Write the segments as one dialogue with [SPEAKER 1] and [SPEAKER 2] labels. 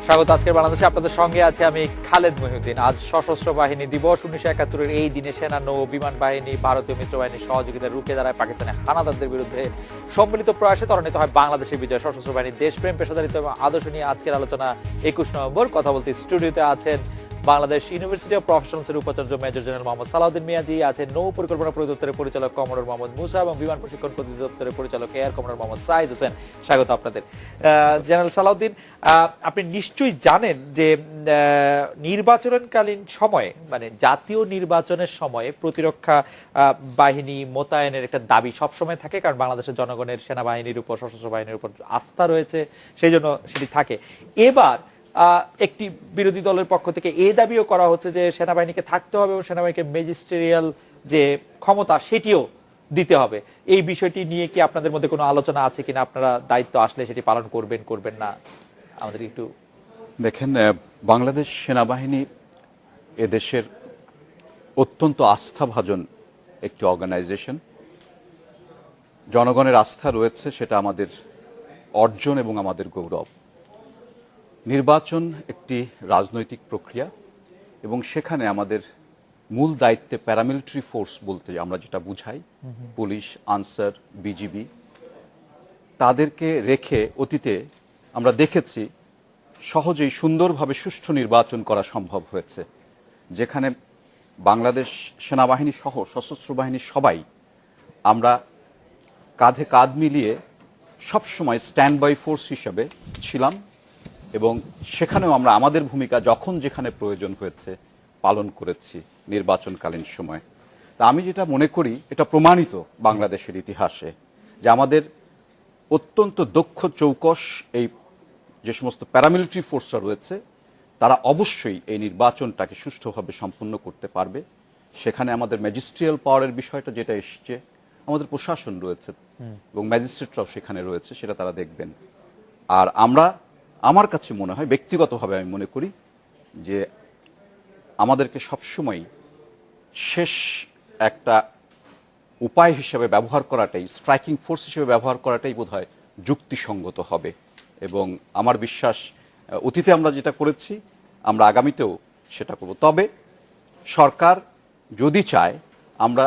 [SPEAKER 1] স্বাগত আজকের বাংলাদেশে। আপনাদের সঙ্গে আছে আমি খালেদ মহিউদ্দিন। আজ সশস্ত্র বাহিনী দিবস। 1971-এর এই দিনে সেনা, নৌ বিমান বাহিনী ভারতীয় মিত্রবাহিনীর সহযোগিতায় রুখে দাঁড়ায় পাকিস্তানের হানাদারদের বিরুদ্ধে সম্মিলিত প্রয়াসে ত্বরান্বিত হয় বাংলাদেশের বিজয়। সশস্ত্র বাহিনীর দেশপ্রেম, পেশাদারিত্ব এবং আদর্শ নিয়ে আজকের আলোচনা 21 নভেম্বর। কথা বলতে স্টুডিওতে আছেন বাংলাদেশ ইউনিভার্সিটি অফ প্রফেশনালসের উপাচার্য মেজর জেনারেল মোহাম্মদ সালাউদ্দিন মিয়াজি, আছেন নৌ পরিকল্পনা পরিদপ্তরের পরিচালক কমোডর মোহাম্মদ মুসা এবং বিমান প্রশিক্ষণ পরিদপ্তরের পরিচালক এয়ার কমোডর মোহাম্মদ সাইদ হোসেন। স্বাগত আপনাদের। জেনারেল সালাউদ্দিন, আপনি নিশ্চয়ই জানেন যে নির্বাচনকালীন সময়ে, মানে জাতীয় নির্বাচনের সময়ে প্রতিরক্ষা বাহিনী মোতায়েনের একটা দাবি সবসময় থাকে, কারণ বাংলাদেশের জনগণের সেনাবাহিনীর উপর, সশস্ত্র বাহিনীর উপর আস্থা রয়েছে, সেই জন্য সেটি থাকে। এবার একটি বিরোধী দলের পক্ষ থেকে এই দাবিও করা হচ্ছে যে সেনাবাহিনীকে থাকতে হবে এবং সেনাবাহিনীকে ম্যাজিস্ট্রিয়াল যে ক্ষমতা সেটিও দিতে হবে। এই বিষয়টি নিয়ে কি আপনাদের মধ্যে কোনো আলোচনা আছে কিনা? আপনারা দায়িত্ব আসলে সেটি পালন করবেন, করবেন না, আমাদের একটু
[SPEAKER 2] দেখেন। বাংলাদেশ সেনাবাহিনী এদেশের অত্যন্ত আস্থাভাজন একটি অর্গানাইজেশন। জনগণের আস্থা রয়েছে, সেটা আমাদের অর্জন এবং আমাদের গৌরব। নির্বাচন একটি রাজনৈতিক প্রক্রিয়া এবং সেখানে আমাদের মূল দায়িত্বে প্যারামিলিটারি ফোর্স বলতে আমরা যেটা বুঝাই, পুলিশ, আনসার, বিজিবি, তাদেরকে রেখে অতীতে আমরা দেখেছি সহজেই সুন্দরভাবে সুষ্ঠু নির্বাচন করা সম্ভব হয়েছে, যেখানে বাংলাদেশ সেনাবাহিনী সহ সশস্ত্র বাহিনীর সবাই আমরা কাঁধে কাঁধ মিলিয়ে সবসময় স্ট্যান্ড বাই ফোর্স হিসেবে ছিলাম এবং সেখানেও আমরা আমাদের ভূমিকা যখন যেখানে প্রয়োজন হয়েছে পালন করেছি নির্বাচনকালীন সময়। তা আমি যেটা মনে করি, এটা প্রমাণিত বাংলাদেশের ইতিহাসে যে আমাদের অত্যন্ত দক্ষ চৌকস এই যে সমস্ত প্যারামিলিটারি ফোর্সরা রয়েছে, তারা অবশ্যই এই নির্বাচনটাকে সুষ্ঠুভাবে সম্পন্ন করতে পারবে। সেখানে আমাদের ম্যাজিস্ট্রিয়াল পাওয়ারের বিষয়টা যেটা এসছে, আমাদের প্রশাসন রয়েছে এবং ম্যাজিস্ট্রেটরাও সেখানে রয়েছে, সেটা তারা দেখবেন। আর আমার কাছে মনে হয়, ব্যক্তিগতভাবে আমি মনে করি যে আমাদেরকে সবসময় শেষ একটা উপায় হিসেবে ব্যবহার করাটাই, স্ট্রাইকিং ফোর্স হিসেবে ব্যবহার করাটাই বোধহয় যুক্তিসঙ্গত হবে। এবং আমার বিশ্বাস অতীতে আমরা যেটা করেছি আমরা আগামীতেও সেটা করব। তবে সরকার যদি চায়, আমরা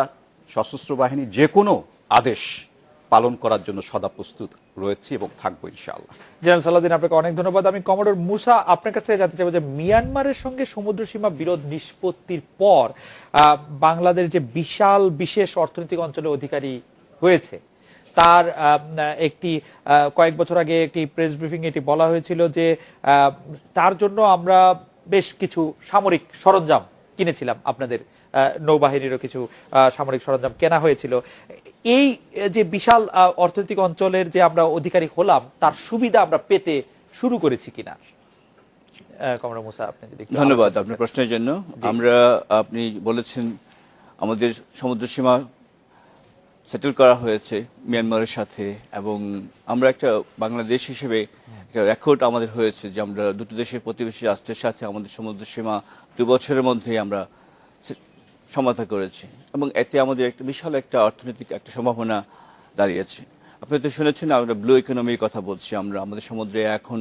[SPEAKER 2] সশস্ত্র বাহিনী যে কোনো আদেশ পালন করার জন্য সদা প্রস্তুত রয়েছি এবং থাকবো ইনশাআল্লাহ।
[SPEAKER 1] জেনারেল সালাউদ্দিন, আপনাকে অনেক ধন্যবাদ। আমি কমোডর মুসা আপনার কাছে জানতে চাইবো যে মিয়ানমারের সঙ্গে সমুদ্র সীমা বিরোধ নিষ্পত্তির পর বাংলাদেশ যে বিশাল বিশেষ অর্থনৈতিক অঞ্চলে অধিকারী হয়েছে, তার একটি কয়েক বছর আগে একটি প্রেস ব্রিফিং এটি বলা হয়েছিল যে তার জন্য আমরা বেশ কিছু সামরিক সরঞ্জাম কিনেছিলাম, আপনাদের নৌবাহিনীরও কিছু সামরিক সরঞ্জাম কেনা হয়েছিল। এই যে বিশাল অর্থনৈতিক অঞ্চলের যে আমরা অধিকারী হলাম, তার সুবিধা আমরা পেতে শুরু করেছি কিনা? কমরেড মুসা, আপনি যদি।
[SPEAKER 3] ধন্যবাদ আপনার প্রশ্নের জন্য। আপনি বলেছেন আমাদের সমুদ্র সীমা সেটেল করা হয়েছে মিয়ানমারের সাথে, এবং আমরা একটা বাংলাদেশ হিসেবে একটা রেকর্ড আমাদের হয়েছে যে আমরা দুটো দেশের প্রতিবেশী রাষ্ট্রের সাথে আমাদের সমুদ্র সীমা 2 বছরের মধ্যেই আমরা সমঝোতা করেছি এবং এতে আমাদের একটা বিশাল একটা অর্থনৈতিক একটা সম্ভাবনা দাঁড়িয়েছে। আপনি তো শুনেছেন আমরা ব্লু ইকোনমির কথা বলছি। আমরা আমাদের সমুদ্রে এখন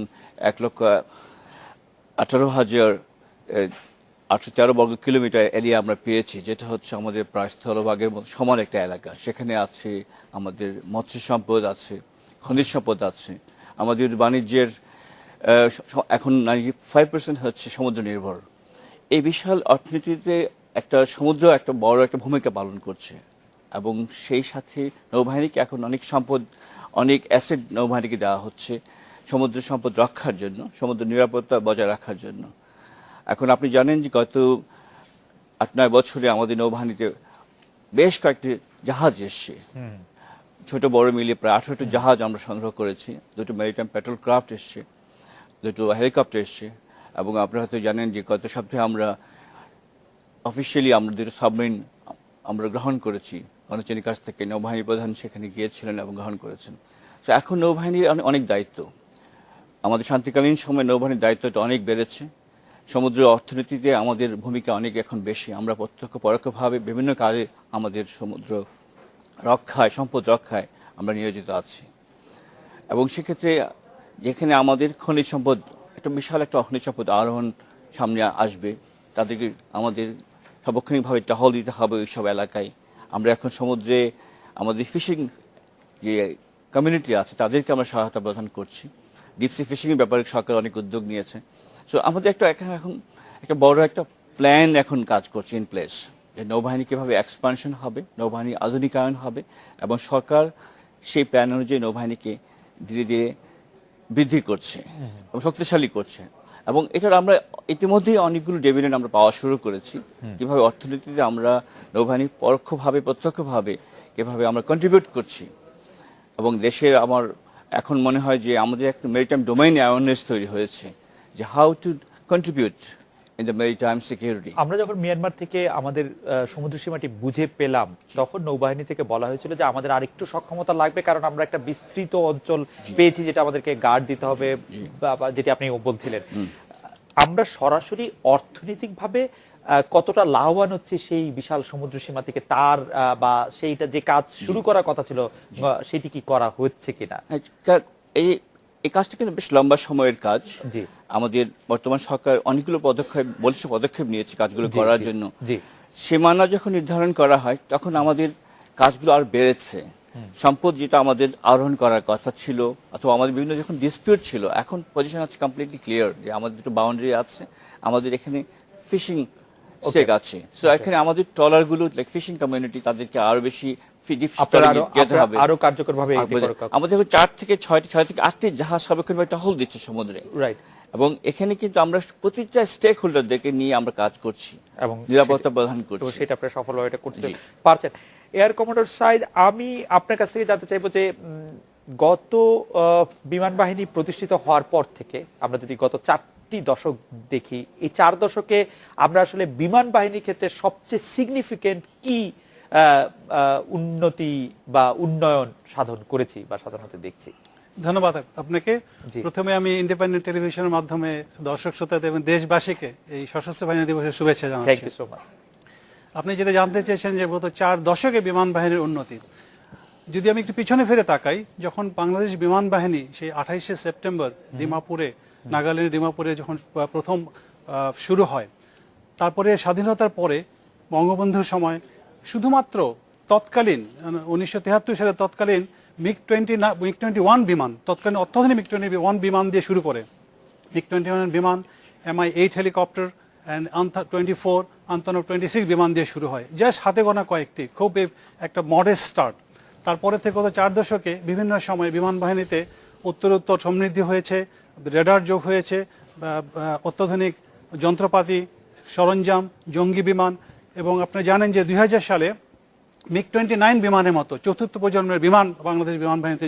[SPEAKER 3] 1,18,813 বর্গ কিলোমিটার এরিয়া আমরা পেয়েছি, যেটা হচ্ছে আমাদের প্রায় স্থলভাগের সমান একটা এলাকা। সেখানে আছে আমাদের মৎস্য সম্পদ আছে, খনিজ সম্পদ আছে। আমাদের বাণিজ্যের এখন 95% হচ্ছে সমুদ্র নির্ভর। এই বিশাল অর্থনীতিতে একটা সমুদ্র একটা বড় একটা ভূমিকা পালন করছে এবং সেই সাথে নৌবাহিনীকে এখন অনেক সম্পদ, অনেক অ্যাসেট নৌবাহিনীকে দেওয়া হচ্ছে সমুদ্র সম্পদ রক্ষার জন্য, সমুদ্র নিরাপত্তা বজায় রাখার জন্য। এখন আপনি জানেন যে গত 8-9 বছরে আমাদের নৌবাহিনীতে বেশ কয়েকটি জাহাজ এসছে, ছোট বড় মিলিয়ে প্রায় 18টি জাহাজ আমরা সংগ্রহ করেছি। 2টো ম্যারিটাইম পেট্রোল ক্রাফট এসছে, 2টো হেলিকপ্টার এসছে, এবং আপনারা হয়তো জানেন যে গত সপ্তাহে আমরা অফিসিয়ালি আমরা 2টো সাবমেরিন আমরা গ্রহণ করেছি গণচেনীর কাছ থেকে। নৌবাহিনী প্রধান সেখানে গিয়েছিলেন এবং গ্রহণ করেছেন। তো এখন নৌবাহিনীর অনেক দায়িত্ব, আমাদের শান্তিকালীন সময় নৌবাহিনীর দায়িত্বটা অনেক বেড়েছে। সমুদ্র অর্থনীতিতে আমাদের ভূমিকা অনেক এখন বেশি। আমরা প্রত্যক্ষ পরোক্ষভাবে বিভিন্ন কাজে আমাদের সমুদ্র রক্ষায়, সম্পদ রক্ষায় আমরা নিয়োজিত আছি। এবং সেক্ষেত্রে যেখানে আমাদের খনিজ সম্পদ একটা বিশাল একটা অগ্নি সম্পদ আরোহণ সামনে আসবে, তাদেরকে আমাদের সার্বক্ষণিকভাবে টহল দিতে হবে ওই সব এলাকায়। আমরা এখন সমুদ্রে আমাদের ফিশিং যে কমিউনিটি আছে তাদেরকে আমরা সহায়তা প্রদান করছি। ডিপসি ফিশিংয়ের ব্যাপারে সরকার অনেক উদ্যোগ নিয়েছে। সো আমাদের এখন একটা বড় একটা প্ল্যান এখন কাজ করছে ইন প্লেস, যে নৌবাহিনী কীভাবে এক্সপানশন হবে, নৌবাহিনী আধুনিকায়ন হবে, এবং সরকার সেই প্ল্যান অনুযায়ী নৌবাহিনীকে ধীরে ধীরে বৃদ্ধি করছে এবং শক্তিশালী করছে। এবং এটার আমরা ইতিমধ্যেই অনেকগুলো ডিভিডেন্ড আমরা পাওয়া শুরু করেছি। কিভাবে অর্থনীতিতে আমরা নৌবাহিনী পরোক্ষভাবে প্রত্যক্ষভাবে কিভাবে আমরা কন্ট্রিবিউট করছি, এবং দেশের আমার এখন মনে হয় যে আমাদের একটা মেরিটাইম ডোমেইন অ্যাওয়ারনেস তৈরি হয়েছে, যে how to contribute in the maritime security.
[SPEAKER 1] আমরা যখন মিয়ানমার থেকে আমাদের সমুদ্র সীমাটি বুঝে পেলাম, তখন নৌবাহিনী থেকে বলা হয়েছিল যে আমাদের আরেকটু সক্ষমতা লাগবে, কারণ আমরা একটা বিস্তৃত অঞ্চল পেয়েছি যেটা আমাদেরকে গার্ড দিতে হবে, বা যেটি আপনি বলছিলেন। আমরা সরাসরি অর্থনৈতিকভাবে কতটা লাভবান হচ্ছে সেই বিশাল সমুদ্র সীমা থেকে, তার বা সেইটা যে কাজ শুরু করার কথা ছিল সেটি কি করা হচ্ছে কিনা?
[SPEAKER 3] এই কাজটা কিন্তু বেশ লম্বা সময়ের কাজ।
[SPEAKER 1] জি,
[SPEAKER 3] আমাদের বর্তমান সরকার অনেকগুলো পদক্ষেপ নিয়েছে কাজগুলো করার জন্য।
[SPEAKER 1] জি,
[SPEAKER 3] সীমানা যখন নির্ধারণ করা হয় তখন আমাদের কাজগুলো আর বেড়েছে। সম্পদ যেটা আমাদের আরোহণ করার কথা ছিল, অথবা আমাদের বিভিন্ন যখন ডিসপিউট ছিল, এখন পজিশন আছে কমপ্লিটলি ক্লিয়ার যে আমাদের দুটো বাউন্ডারি আছে, আমাদের এখানে ফিশিং স্টেক আছে। সো এখানে আমাদের ট্রলারগুলো লাইক ফিশিং কমিউনিটি তাদেরকে আরো বেশি
[SPEAKER 1] আরো কার্যকরভাবে
[SPEAKER 3] আমাদের 4 থেকে 8টি জাহাজ সার্বক্ষণিকভাবে টহল দিচ্ছে সমুদ্রে,
[SPEAKER 1] রাইট।
[SPEAKER 3] এবং এখানে কিন্তু আমরা প্রতিটা স্টেক হোল্ডারদেরকে নিয়ে আমরা কাজ করছি এবং নিরাপত্তা প্রদান করছি।
[SPEAKER 1] সেটা আপনারা সফলভাবে এটা করতে পারছেন। এয়ার কমোডর সাইদ, আমি আপনার কাছ থেকে জানতে চাইবো যে গত বিমান বাহিনী প্রতিষ্ঠিত হওয়ার পর থেকে আমরা যদি গত 4টি দশক দেখি, এই 4 দশকে আমরা আসলে বিমান বাহিনীর ক্ষেত্রে সবচেয়ে সিগনিফিকেন্ট কি উন্নতি বা উন্নয়ন সাধন করেছি বা সাধারণত দেখছি?
[SPEAKER 4] ধন্যবাদ আপনাকে। প্রথমে আমি ইন্ডিপেন্ডেন্ট টেলিভিশনের মাধ্যমে দর্শক শ্রোতাদের এবং দেশবাসীকে এই সশস্ত্র বাহিনী দিবসের শুভেচ্ছা জানাচ্ছি।
[SPEAKER 1] Thank you so much.
[SPEAKER 4] আপনি যেটা জানতে চেয়েছেন যে গত 4 দশকে বিমান বাহিনীর উন্নতি, যদি আমি একটু পিছনে ফিরে তাকাই, যখন বাংলাদেশ বিমান বাহিনী সেই 28শে সেপ্টেম্বর ডিমাপুরে, নাগাল্যান্ডের ডিমাপুরে যখন প্রথম শুরু হয়, তারপরে স্বাধীনতার পরে বঙ্গবন্ধুর সময় শুধুমাত্র তৎকালীন 1973 সালে তৎকালীন মিগ-21 বিমান, তৎকালীন অত্যাধুনিক মিগ-21 বিমান দিয়ে শুরু করে, মিগ-21 বিমান, MI-8 helicopter and AN-24, AN-26 বিমান দিয়ে শুরু হয়। জাস্ট হাতে গোনা কয়েকটি, খুব একটা মডেস্ট স্টার্ট। তারপরে থেকে গত 4 দশকে বিভিন্ন সময় বিমান বাহিনীতে উত্তরোত্তর সমৃদ্ধি হয়েছে, রেডার যোগ হয়েছে, অত্যাধুনিক যন্ত্রপাতি, সরঞ্জাম, জঙ্গি বিমান, এবং আপনি জানেন যে 2000 সালে মিগ-29 বিমানের মতো 4র্থ প্রজন্মের বিমান বাংলাদেশ বিমান বাহিনীতে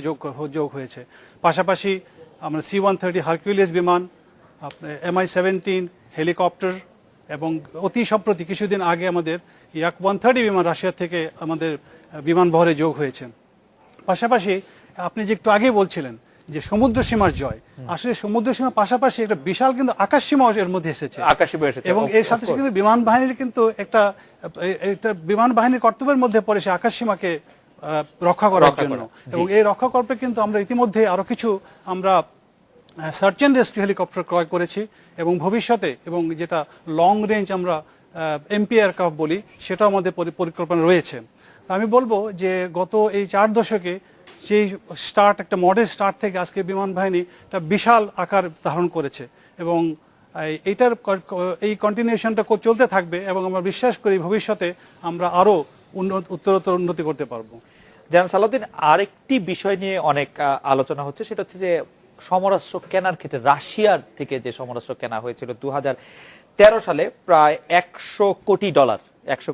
[SPEAKER 4] যোগ হয়েছে। পাশাপাশি আমরা C-130 হারকিউলিস বিমান, আপনার MI-17 হেলিকপ্টার, এবং অতি সম্প্রতি কিছুদিন আগে আমাদের Yak-130 বিমান রাশিয়া থেকে আমাদের বিমান বহরে যোগ হয়েছে। পাশাপাশি আপনি যে একটু আগে বলছিলেন যে সমুদ্র সীমার জয়, আসলে সমুদ্র সীমার পাশাপাশি একটা বিশাল কিন্তু আকাশ সীমা এর মধ্যে এসেছে, এবং এর সাথে কিন্তু বিমান বাহিনীর কিন্তু একটা বিমান বাহিনীর কর্তব্যের মধ্যে পড়ে সে আকাশ সীমাকে রক্ষা করার জন্য। এবং এই রক্ষা করতে কিন্তু আমরা ইতিমধ্যে আরো কিছু আমরা সার্চ অ্যান্ড রেস্কিউ হেলিকপ্টার ক্রয় করেছি, এবং ভবিষ্যতে, এবং যেটা লং রেঞ্জ আমরা MP এয়ারক্রাফট বলি, সেটাও আমাদের পরিকল্পনা রয়েছে। আমি বলবো যে গত এই 4 দশকে সেই স্টার্ট, একটা মডেল স্টার্ট থেকে আজকে বিমান বাহিনী একটা বিশাল আকার ধারণ করেছে, এবং এইটার এই কন্টিনিউশনটা চলতে থাকবে, এবং আমরা বিশ্বাস করি ভবিষ্যতে আমরা আরো উত্তরোত্তর উন্নতি করতে পারবো।
[SPEAKER 1] জনাব সালাউদ্দিন, আরেকটি বিষয় নিয়ে অনেক আলোচনা হচ্ছে, সেটা হচ্ছে যে সমরাস্ত্র কেনার ক্ষেত্রে রাশিয়ার থেকে যে সমরাস্ত্র কেনা হয়েছিল 2013 সালে প্রায় $100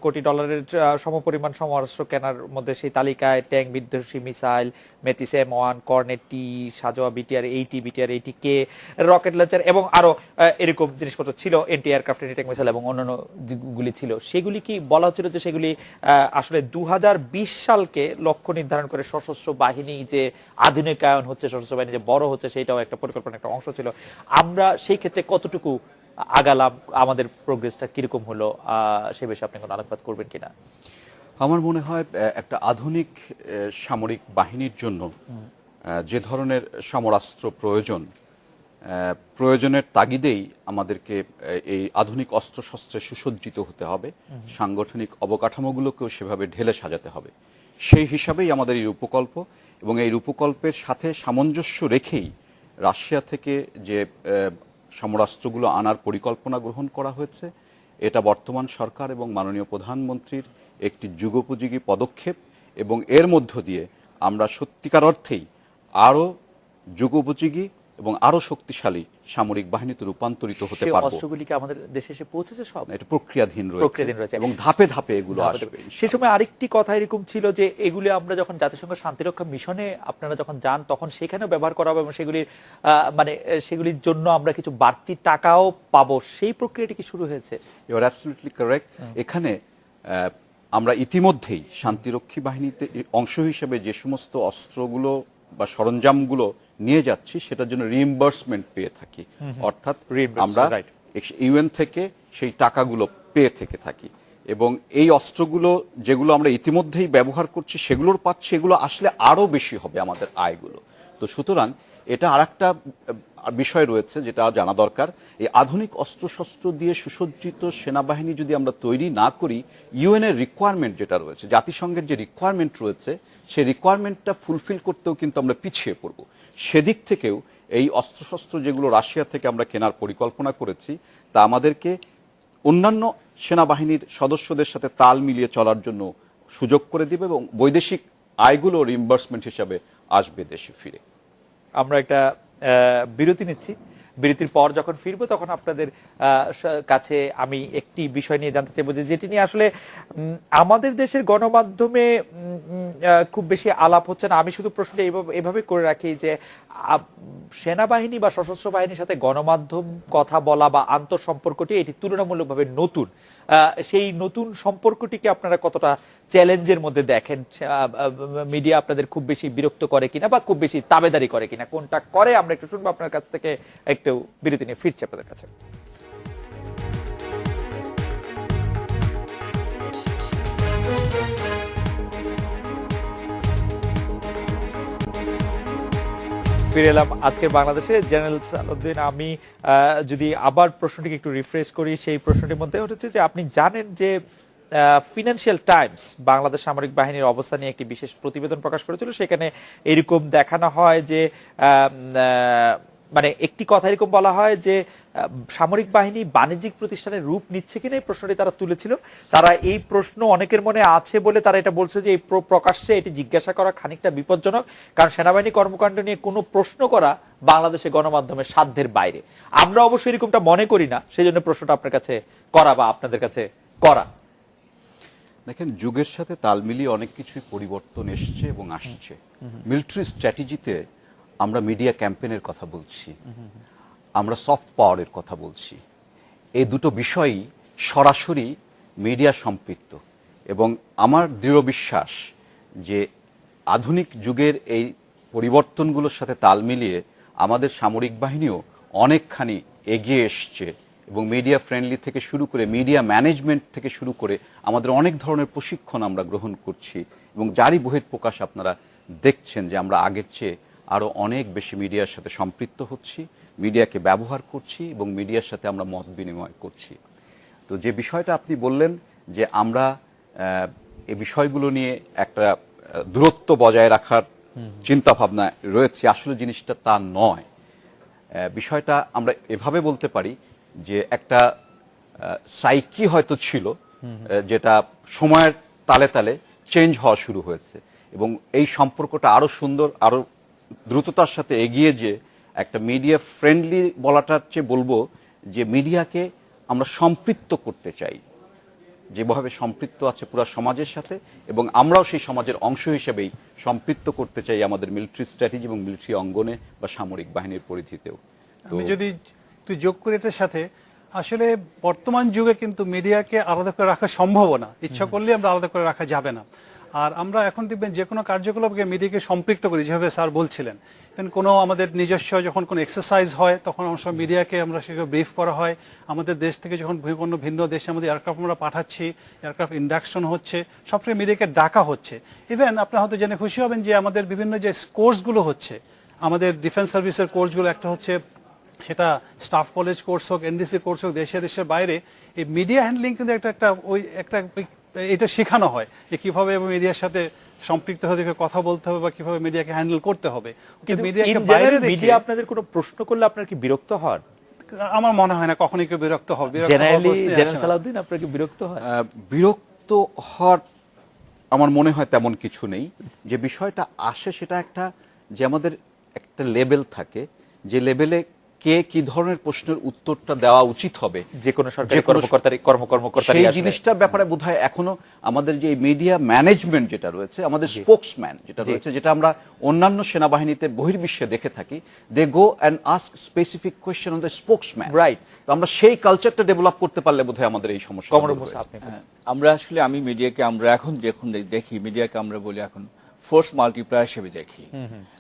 [SPEAKER 1] কোটি ডলারের সমপরিমাণ সমরাস্ত্র কেনার মধ্যে সেই তালিকায় ট্যাঙ্ক বিধ্বংসী মিসাইল, মেথিস M1, কর্নেট টি, সাজোয়া BTR-80, BTR-80K, রকেট লঞ্চার এবং আরো এরকম জিনিসপত্র ছিল, এন্টি এয়ারক্রাফট অ্যাটাক মিসাইল এবং অন্যান্য যেগুলি ছিল। সেগুলি কি বলা হচ্ছিল যে সেগুলি আসলে 2020 সালকে লক্ষ্য নির্ধারণ করে সশস্ত্র বাহিনী যে আধুনিকায়ন হচ্ছে, সশস্ত্র বাহিনী যে বড় হচ্ছে, সেটাও একটা পরিকল্পনার একটা অংশ ছিল। আমরা সেই ক্ষেত্রে কতটুকু আগালাম, আমাদের প্রোগ্রেসটা কিরকম হলো, সে বিষয়ে আপনি কোনো আলোকপাত করবেন কিনা?
[SPEAKER 2] আমার মনে হয় একটা আধুনিক সামরিক বাহিনীর জন্য যে ধরনের সমরাস্ত্র প্রয়োজন, প্রয়োজনের তাগিদেই আমাদেরকে এই আধুনিক অস্ত্রশস্ত্রে সুসজ্জিত হতে হবে, সাংগঠনিক অবকাঠামোগুলোকেও সেভাবে ঢেলে সাজাতে হবে। সেই হিসাবেই আমাদের এই রূপকল্প, এবং এই রূপকল্পের সাথে সামঞ্জস্য রেখেই রাশিয়া থেকে যে সমরাস্ত্রগুলো আনার পরিকল্পনা গ্রহণ করা হয়েছে, এটা বর্তমান সরকার এবং মাননীয় প্রধানমন্ত্রীর একটি যুগোপযোগী পদক্ষেপ, এবং এর মধ্য দিয়ে আমরা সত্যিকার অর্থেই আরও যুগোপযোগী এবং আরো শক্তিশালী সামরিক বাহিনীতে রূপান্তরিত হতে
[SPEAKER 1] সেই
[SPEAKER 2] পারবো।
[SPEAKER 1] অস্ত্রগুলি কি আমাদের দেশে এসে পৌঁছেছে সব?
[SPEAKER 2] এটা প্রক্রিয়াধীন
[SPEAKER 1] প্রক্রিয়াধীন
[SPEAKER 2] রয়েছে
[SPEAKER 1] রয়েছে।
[SPEAKER 2] এবং ধাপে ধাপে এগুলো আসবে।
[SPEAKER 1] সে সময় আরেকটি কথা এরকম ছিল যে এগুলি আমরা যখন জাতিসংঘ শান্তিরক্ষা মিশনে আপনারা যখন যান তখন সেখানেও ব্যবহার করা হবে এবং সেগুলির মানে সেগুলির জন্য আমরা কিছু বাড়তি টাকাও পাবো, সেই প্রক্রিয়াটি কি শুরু হয়েছে?
[SPEAKER 2] You are absolutely correct. এখানে আমরা ইতিমধ্যেই শান্তিরক্ষী বাহিনীতে অংশ হিসেবে যে সমস্ত অস্ত্রগুলো বা সরঞ্জামগুলো নিয়ে যাচ্ছি সেটার জন্য রিইম্বার্সমেন্ট পেয়ে থাকি, অর্থাৎ আমরা ইউএন থেকে সেই টাকাগুলো পেয়ে থেকে থাকি, এবং এই অস্ত্রগুলো যেগুলো আমরা ইতিমধ্যেই ব্যবহার করছি সেগুলোর পাচ্ছি, এগুলো আসলে আরো বেশি হবে আমাদের আয়গুলো। তো সুতরাং এটা আরেকটা বিষয় রয়েছে যেটা জানা দরকার, এই আধুনিক অস্ত্রশস্ত্র দিয়ে সুসজ্জিত সেনাবাহিনী যদি আমরা তৈরি না করি, ইউএন এর রিকোয়ারমেন্ট যেটা রয়েছে, জাতিসংঘের যে রিকোয়ারমেন্ট রয়েছে, সেই রিকোয়ারমেন্টটা ফুলফিল করতেও কিন্তু আমরা পিছিয়ে পড়ব। সেদিক থেকেও এই অস্ত্রশস্ত্র যেগুলো রাশিয়া থেকে আমরা কেনার পরিকল্পনা করেছি তা আমাদেরকে অন্যান্য সেনাবাহিনীর সদস্যদের সাথে তাল মিলিয়ে চলার জন্য সুযোগ করে দিবে, এবং বৈদেশিক আয়গুলো রিইম্বার্সমেন্ট হিসাবে আসবে দেশে ফিরে।
[SPEAKER 1] আমরা একটা বিরতি নিচ্ছি, বিরতির পর যখন ফিরবো তখন আপনাদের কাছে আমি একটি বিষয় নিয়ে জানতে চাইবো যেটি নিয়ে আসলে আমাদের দেশের গণমাধ্যমে খুব বেশি আলাপ হচ্ছে না। আমি শুধু প্রশ্নটা এভাবে করে রাখি যে সেনাবাহিনী বা সশস্ত্র বাহিনীর সাথে গণমাধ্যম কথা বলা বা আন্তঃসম্পর্কটি এটি তুলনামূলকভাবে নতুন, সেই নতুন সম্পর্কটিকে আপনারা কতটা চ্যালেঞ্জের মধ্যে দেখেন? মিডিয়া আপনাদের খুব বেশি বিরক্ত করে কিনা বা খুব বেশি তাবেদারি করে কিনা, কোনটা করে আমরা একটু শুনবো আপনার কাছ থেকে। একটু বিরতি নিয়ে ফিরছি আপনাদের কাছে। ফিরে এলাম আজকের বাংলাদেশে। জেনারেল সালাউদ্দিন, আমি যদি আবার প্রশ্নটিকে একটু রিফ্রেশ করি, সেই প্রশ্নটির মধ্যে হচ্ছে যে আপনি জানেন যে ফিনান্সিয়াল টাইমস বাংলাদেশ সামরিক বাহিনীর অবস্থা নিয়ে একটি বিশেষ প্রতিবেদন প্রকাশ করেছিল। সেখানে এরকম দেখানো হয় যে মানে একটি কথা এরকম বলা হয় যে সামরিক বাহিনী বাণিজ্যিক প্রতিষ্ঠানের রূপ নিচ্ছে কিনা এই প্রশ্নটি তারা তুলেছিল। তারা এই প্রশ্ন অনেকের মনে আছে বলে তারা এটা বলছে যে এই প্রকাশ্যে এটি জিজ্ঞাসা করা খানিকটা বিপজ্জনক, কারণ সেনাবাহিনী কর্মকাণ্ড নিয়ে কোনো প্রশ্ন করা বাংলাদেশে গণমাধ্যমের সাধ্যের বাইরে। আমরা অবশ্যই এরকমটা মনে করি না, সেই জন্য প্রশ্নটা আপনার কাছে করা বা আপনাদের কাছে করা।
[SPEAKER 2] দেখেন, যুগের সাথে তাল মিলিয়ে অনেক কিছুই পরিবর্তন এসছে এবং আসছে। মিলিটারি স্ট্র্যাটেজিতে আমরা মিডিয়া ক্যাম্পেইনের কথা বলছি, আমরা সফট পাওয়ারের কথা বলছি। এই দুটো বিষয়ই সরাসরি মিডিয়া সম্পৃক্ত, এবং আমার দৃঢ় বিশ্বাস যে আধুনিক যুগের এই পরিবর্তনগুলোর সাথে তাল মিলিয়ে আমাদের সামরিক বাহিনীও অনেকখানি এগিয়ে এসছে, এবং মিডিয়া ফ্রেন্ডলি থেকে শুরু করে মিডিয়া ম্যানেজমেন্ট থেকে শুরু করে আমাদের অনেক ধরনের প্রশিক্ষণ আমরা গ্রহণ করছি, এবং যারই বহিঃপ্রকাশ আপনারা দেখছেন যে আমরা আগের চেয়ে আরও অনেক বেশি মিডিয়ার সাথে সম্পৃক্ত হচ্ছি, মিডিয়াকে ব্যবহার করছি এবং মিডিয়ার সাথে আমরা মত বিনিময় করছি। তো যে বিষয়টা আপনি বললেন যে আমরা এই বিষয়গুলো নিয়ে একটা দূরত্ব বজায় রাখার চিন্তা ভাবনা রয়েছে, আসলে জিনিসটা তা নয়। বিষয়টা আমরা এভাবে বলতে পারি যে একটা সাইকি হয়তো ছিল যেটা সময়ের তালে তালে চেঞ্জ হওয়া শুরু হয়েছে, এবং এই সম্পর্কটা আরো সুন্দর, আরো দ্রুততার সাথে এগিয়ে যে একটা মিডিয়া ফ্রেন্ডলি বলাটার চেয়ে বলবো যে মিডিয়াকে আমরা সম্পৃক্ত করতে চাই, যেভাবে সম্পৃক্ত আছে পুরো সমাজের সাথে, এবং আমরাও সেই সমাজের অংশ হিসেবেই সম্পৃক্ত করতে চাই আমাদের মিলিটারি স্ট্র্যাটেজি এবং মিলিটারি অঙ্গনে বা সামরিক বাহিনীর পরিধিতেও।
[SPEAKER 4] আমি যদি একটু যোগ করি এটার সাথে, আসলে বর্তমান যুগে কিন্তু মিডিয়াকে আলাদা করে রাখা সম্ভব না, ইচ্ছা করলে আমরা আলাদা করে রাখা যাবে না। আর আমরা এখন দেখবেন যে কোনো কার্যকলাপকে মিডিয়াকে সম্পৃক্ত করি, যেভাবে স্যার বলছিলেন, কোনো আমাদের নিজস্ব যখন কোনো এক্সারসাইজ হয় তখন আমরা সব মিডিয়াকে আমরা সেগুলো ব্রিফ করা হয়। আমাদের দেশ থেকে যখন কোনো ভিন্ন দেশে আমাদের এয়ারক্রাফট আমরা পাঠাচ্ছি, এয়ারক্রাফট ইন্ডাকশন হচ্ছে, সবসময় মিডিয়াকে ডাকা হচ্ছে। ইভেন আপনারা হয়তো জেনে খুশি হবেন যে আমাদের বিভিন্ন যে কোর্সগুলো হচ্ছে, আমাদের ডিফেন্স সার্ভিসের কোর্সগুলো, একটা হচ্ছে সেটা স্টাফ কলেজ কোর্স হোক, এনডিসি কোর্স হোক, দেশের বাইরে, এই মিডিয়া হ্যান্ডলিং কিন্তু এটা শেখানো হয় যে কিভাবে মিডিয়ার সাথে সম্পৃক্ত হতে হবে, কথা বলতে হবে, বা কিভাবে মিডিয়াকে হ্যান্ডেল করতে হবে।
[SPEAKER 1] কিন্তু
[SPEAKER 4] মিডিয়াকে
[SPEAKER 1] in
[SPEAKER 4] বাইরে
[SPEAKER 1] general
[SPEAKER 4] রেখে
[SPEAKER 1] মিডিয়া আপনাদের কোনো প্রশ্ন করলে আপনার কি বিরক্ত হন?
[SPEAKER 4] আমার মনে হয় না কখনোই কেউ বিরক্ত হবে।
[SPEAKER 1] জেনারেলি জেনারেল সালাউদ্দিন আপনার কি বিরক্ত হয়?
[SPEAKER 2] বিরক্ত হওয়ার আমার মনে হয় তেমন কিছু নেই। যে বিষয়টা আসে সেটা একটা, যে আমাদের একটা লেভেল থাকে, যে লেভেলে কে কি ধরনের প্রশ্নের উত্তরটা দেওয়া উচিত হবে,
[SPEAKER 1] যে কোনো সরকারি কর্মকর্তা
[SPEAKER 2] সেই জিনিসটার ব্যাপারে বোধহয় এখনো আমাদের যে মিডিয়া ম্যানেজমেন্ট যেটা রয়েছে, আমাদের স্পোকসম্যান যেটা রয়েছে, যেটা আমরা অন্যান্য সেনাবাহিনীতে বহির্বিশ্বে দেখে থাকি, they go and ask specific question on the spokesman, right? তো আমরা সেই কালচারটা ডেভেলপ করতে পারলে বোধহয় আমাদের এই সমস্যা।
[SPEAKER 3] আমরা আসলে আমি মিডিয়াকে আমরা এখন দেখি মিডিয়াকে আমরা বলি এখন ফোর্স মাল্টিপ্লায়ার হিসেবে দেখি।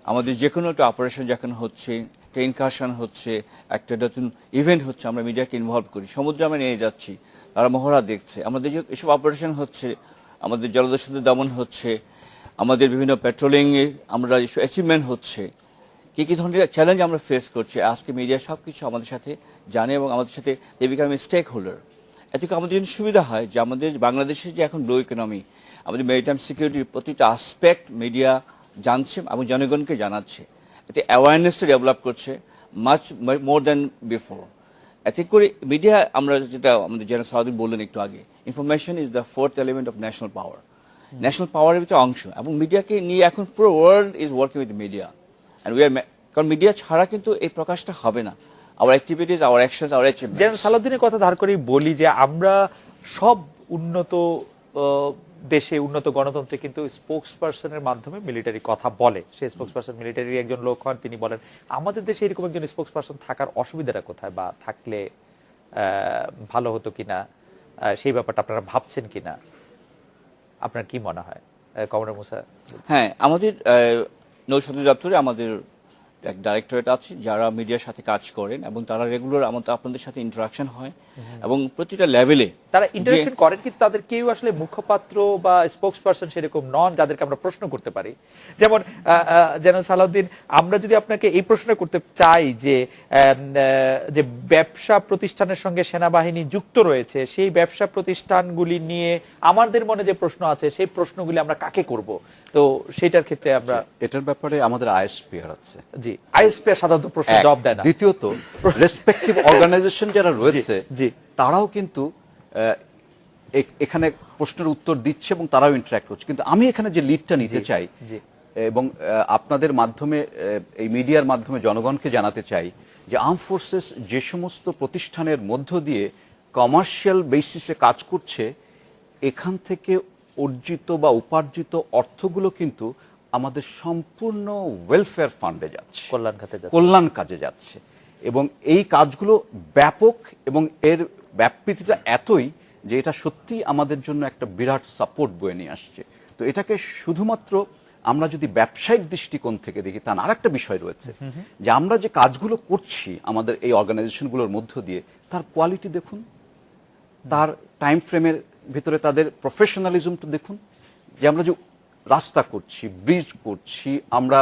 [SPEAKER 3] আমাদের যে কোনো একটা অপারেশন যখন হচ্ছে, একটা ইনকারশন হচ্ছে, একটা নতুন ইভেন্ট হচ্ছে, আমরা মিডিয়াকে ইনভলভ করি। সমুদ্রে আমরা নিয়ে যাচ্ছি, তারা মহড়া দেখছে। আমাদের যে এসব অপারেশন হচ্ছে, আমাদের জলদস্যু দমন হচ্ছে, আমাদের বিভিন্ন পেট্রোলিং এ আমরা যেসব অ্যাচিভমেন্ট হচ্ছে, কি কি ধরনের চ্যালেঞ্জ আমরা ফেস করছি, আজকে মিডিয়া সব কিছু আমাদের সাথে জানে এবং আমাদের সাথে they become a stakeholder. এতে আমাদের জন্য সুবিধা হয় যে আমাদের বাংলাদেশের যে এখন লো ইকোনমি, আমাদের মেরিটাইম সিকিউরিটির প্রতিটা আসপেক্ট মিডিয়া জানছে এবং জনগণকে জানাচ্ছে। এতে অ্যাওয়ারনেসটা ডেভেলপ করছে মাচ মোর দ্যান বিফোর। এতে করে মিডিয়া, আমরা যেটা আমাদের জেনারেল সালাউদ্দিন বললেন একটু আগে, information is the fourth element of national power. National পাওয়ারের ভিতরে অংশ, এবং মিডিয়াকে নিয়ে এখন পুরো world is working with media and we are, কারণ মিডিয়া ছাড়া কিন্তু এই প্রকাশটা হবে না। Our activities, our actions, our achievements.
[SPEAKER 1] General সালাউদ্দিনের কথা ধার করেই বলি যে আমরা সব উন্নত দেশে, উন্নত গণতন্ত্রে কিন্তু স্পোকস পার্সনের মাধ্যমে মিলিটারি কথা বলে। সেই স্পোকস পার্সন মিলিটারির একজন লোক হন, তিনি বলেন। আমাদের দেশে এরকম একজন স্পোকস পার্সন থাকার অসুবিধাটা কোথায়, বা থাকলে ভালো হতো কিনা, সেই ব্যাপারটা আপনারা ভাবছেন কিনা, আপনার কি মনে হয় কমরেড মুসা?
[SPEAKER 3] হ্যাঁ, আমাদের নৌসদর দপ্তরে আমাদের এক ডাইরেক্টরেট আছে যারা মিডিয়ার সাথে কাজ করেন, এবং তারা রেগুলার আপনাদের সাথে ইন্টারাকশন হয় এবং প্রতিটা লেভেলে
[SPEAKER 1] তারা ইন্টারাকশন করেন, কিন্তু তাদের কেউ আসলে মুখপাত্র বা স্পোকস পার্সন সেরকম নন যাদেরকে আমরা প্রশ্ন করতে পারি। যেমন জেনারেল সালাউদ্দিন, আমরা যদি আপনাকে এই প্রশ্ন করতে চাই যে যে ব্যবসা প্রতিষ্ঠানের সঙ্গে সেনাবাহিনী যুক্ত রয়েছে, সেই ব্যবসা প্রতিষ্ঠানগুলি নিয়ে আমাদের মনে যে প্রশ্ন আছে, সেই প্রশ্নগুলি আমরা কাকে করব? তো সেটার ক্ষেত্রে আমরা,
[SPEAKER 2] এটার ব্যাপারে আমাদের আইএসপিআর আছে।
[SPEAKER 1] জি, আইএসপিআর সাধারণত প্রশ্ন জবাব দেয় না।
[SPEAKER 2] দ্বিতীয়ত, রেসপেক্টিভ অর্গানাইজেশন যারা রয়েছে,
[SPEAKER 1] জি,
[SPEAKER 2] তারাও কিন্তু এখানে প্রশ্নের উত্তর দিচ্ছে এবং তারাও ইন্টারঅ্যাক্ট করছে। কিন্তু আমি এখানে যে লিডটা নিতে চাই এবং আপনাদের মাধ্যমে, এই মিডিয়ার মাধ্যমে জনগণকে জানাতে চাই যে আর্ম ফোর্সেস যে সমস্ত প্রতিষ্ঠানের মধ্য দিয়ে কমার্শিয়াল বেসিসে কাজ করছে, এখান থেকে অর্জিত বা উপার্জিত অর্থগুলো কিন্তু আমাদের সম্পূর্ণ ওয়েলফেয়ার ফান্ডে যাচ্ছে, কল্যাণ কাজে যাচ্ছে। এবং এই কাজগুলো ব্যাপক এবং এর ব্যাপ্তিটা এতই যে এটা সত্যি আমাদের জন্য একটা বিরাট সাপোর্ট বয়ে নিয়ে আসছে। তো এটাকে শুধুমাত্র আমরা যদি ব্যবসায়িক দৃষ্টিকোণ থেকে দেখি, তা না, আরেকটা বিষয় রয়েছে যে আমরা যে কাজগুলো করছি আমাদের এই অর্গানাইজেশনগুলোর মধ্য দিয়ে, তার কোয়ালিটি দেখুন, তার টাইম ফ্রেমের ভিতরে তাদের প্রফেশনালিজমটা দেখুন। যে আমরা যে রাস্তা করছি, ব্রিজ করছি, আমরা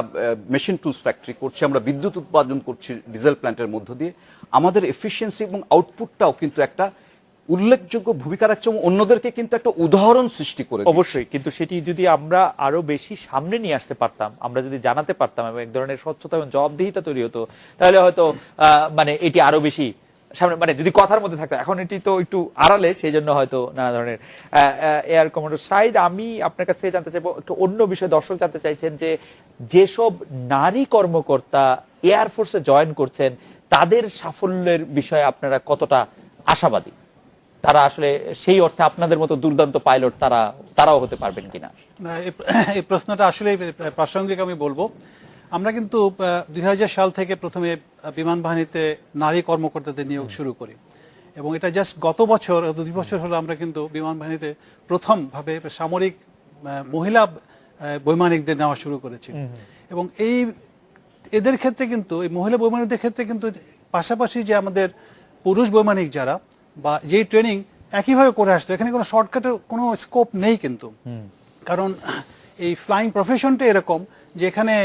[SPEAKER 2] মেশিন টুলস ফ্যাক্টরি করছি, আমরা বিদ্যুৎ উৎপাদন করছি ডিজেল প্ল্যান্টের মধ্য দিয়ে, আমাদের এফিসিয়েন্সি এবং আউটপুটটাও কিন্তু একটা উল্লেখযোগ্য ভূমিকা রাখছে এবং অন্যদেরকে কিন্তু একটা উদাহরণ সৃষ্টি করে।
[SPEAKER 1] অবশ্যই, কিন্তু সেটি যদি আমরা আরো বেশি সামনে নিয়ে আসতে পারতাম, আমরা যদি জানাতে পারতাম এবং এক ধরনের স্বচ্ছতা এবং জবাবদিহিতা তৈরি হতো, তাহলে হয়তো মানে এটি আরো বেশি সামনে, মানে যদি কথার মধ্যে থাকতো। এখন এটি তো একটু আড়ালে, সেই জন্য হয়তো নানা ধরনের। এয়ার কমান্ডার সাইদ, আমি আপনার কাছ থেকে জানতে চাইবো একটু অন্য বিষয়। দর্শক জানতে চাইছেন যে যেসব নারী কর্মকর্তা এয়ারফোর্সে জয়েন করছেন, তাদের সাফল্যের বিষয়ে আপনারা কতটা আশাবাদী? তারা আসলে সেই অর্থে আপনাদের মতো দুর্দান্ত পাইলট তারাও হতে পারবেন কিনা?
[SPEAKER 4] এই প্রশ্নটা আসলে প্রাসঙ্গিক আমি বলবো। আমরা কিন্তু 2000 সাল থেকে প্রথমে বিমান বাহিনীতে নারী কর্মকর্তাদের নিয়োগ শুরু করি, এবং এটা জাস্ট গত বছর 2 বছর হলো আমরা কিন্তু বিমান বাহিনীতে প্রথমভাবে সামরিক মহিলা বৈমানিকদের নেওয়া শুরু করেছি। এবং এদের ক্ষেত্রে কিন্তু, এই মহিলা বৈমানিকদের ক্ষেত্রে কিন্তু পাশাপাশি যে আমাদের পুরুষ বৈমানিক যারা বা যেই ট্রেনিং একইভাবে করে আসতো, এখানে কোনো শর্টকাটের কোনো স্কোপ নেই কিন্তু। কারণ এই ফ্লাইং প্রফেশনটা এরকম যে এখানে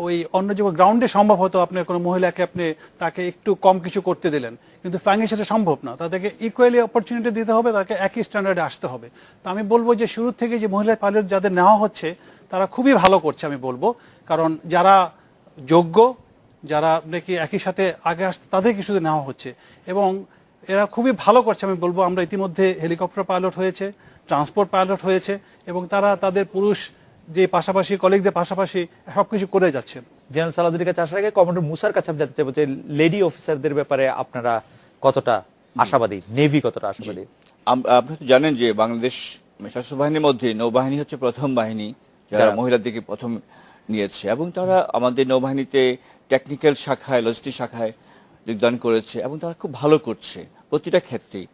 [SPEAKER 4] ওই অন্য যে গ্রাউন্ডে সম্ভব হতো আপনার কোনো মহিলাকে আপনি তাকে একটু কম কিছু করতে দিলেন, কিন্তু ফ্লাইংয়ে সেটা সম্ভব না। তাদেরকে ইকুয়ালি অপরচুনিটি দিতে হবে, তাকে একই স্ট্যান্ডার্ডে আসতে হবে। তো আমি বলবো যে শুরু থেকে যে মহিলা পাইলট যাদের নেওয়া হচ্ছে তারা খুবই ভালো করছে আমি বলবো, কারণ যারা যোগ্য, যারা নাকি একই সাথে আগে আসতে তাদেরকে শুধু নেওয়া হচ্ছে এবং এরা খুবই ভালো করছে আমি বলবো। আমরা ইতিমধ্যে হেলিকপ্টার পাইলট হয়েছে, ট্রান্সপোর্ট পাইলট হয়েছে এবং তারা তাদের পুরুষ যে পাশাপাশি কলিগদের পাশাপাশি সবকিছু করে যাচ্ছেন।
[SPEAKER 1] জেনারেল সালাউদ্দিনের কাছে আসার আগে কমান্ডার মুসার কাছে আমি জানতে চাইবো যে লেডি অফিসারদের ব্যাপারে আপনারা কতটা আশাবাদী, নেভি কতটা আশাবাদী?
[SPEAKER 3] আপনি তো জানেন যে বাংলাদেশ সশস্ত্র বাহিনীর মধ্যে নৌবাহিনী হচ্ছে প্রথম বাহিনী যারা মহিলাদেরকে প্রথম নিয়েছে এবং তারা আমাদের নৌবাহিনীতে টেকনিক্যাল শাখায়, লজিস্টিক শাখায় যোগদান করেছে এবং তারা খুব ভালো করছে প্রতিটা ক্ষেত্রেই।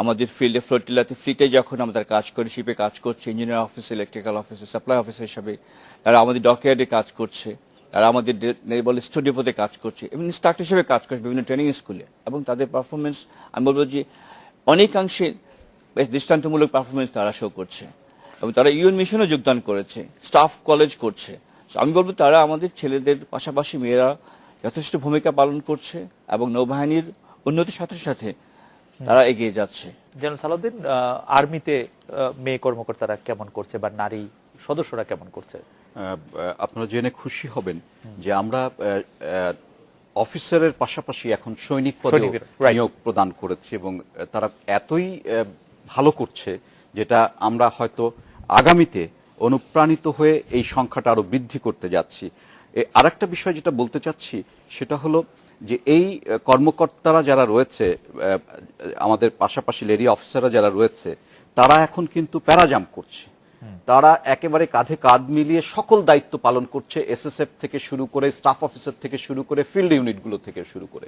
[SPEAKER 3] আমাদের ফিল্ডে ফ্লোটিলাতে ফ্লিটে যখন আমরা কাজ করি, শিপে কাজ করছে, ইঞ্জিনিয়ার অফিস, ইলেকট্রিক্যাল অফিসে, সাপ্লাই অফিসার হিসাবে তারা আমাদের ডকইয়ার্ডে কাজ করছে, তারা আমাদের নেভাল স্টুডিওতে কাজ করছে এবং ইনস্ট্রাক্টর হিসেবে কাজ করছে বিভিন্ন ট্রেনিং স্কুলে এবং তাদের পারফরমেন্স আমি বলবো যে অনেকাংশে বেশ দৃষ্টান্তমূলক পারফরমেন্স তারা শো করছে এবং তারা ইউএন মিশনে যোগদান করেছে, স্টাফ কলেজ করছে। আমি বলবো তারা আমাদের ছেলেদের পাশাপাশি মেয়েরা যথেষ্ট ভূমিকা পালন করছে এবং নৌবাহিনীর উন্নতির সাথে সাথে তারা এগিয়ে যাচ্ছে।
[SPEAKER 1] জেনারেল সালাউদ্দিন, আর্মিতে মেয়ে কর্মকর্তারা কেমন করছে বা নারী সদস্যরা কেমন করছে?
[SPEAKER 2] আপনারা জেনে খুশি হবেন যে আমরা অফিসারের পাশাপাশি এখন সৈনিক পদে নিয়োগ প্রদান করেছি এবং তারা এতই ভালো করছে যেটা আমরা হয়তো আগামীতে অনুপ্রাণিত হয়ে এই সংখ্যাটা আরো বৃদ্ধি করতে যাচ্ছি। আরেকটা বিষয় যেটা বলতে চাচ্ছি সেটা হলো যে এই কর্মকর্তারা যারা রয়েছে, আমাদের পাশাপাশি লেডি অফিসাররা যারা রয়েছে, তারা এখন কিন্তু প্যারাজাম্প করছে। তারা একেবারে কাঁধে কাঁধ মিলিয়ে সকল দায়িত্ব পালন করছে, এসএসএফ থেকে শুরু করে, স্টাফ অফিসার থেকে শুরু করে, ফিল্ড ইউনিটগুলো থেকে শুরু করে।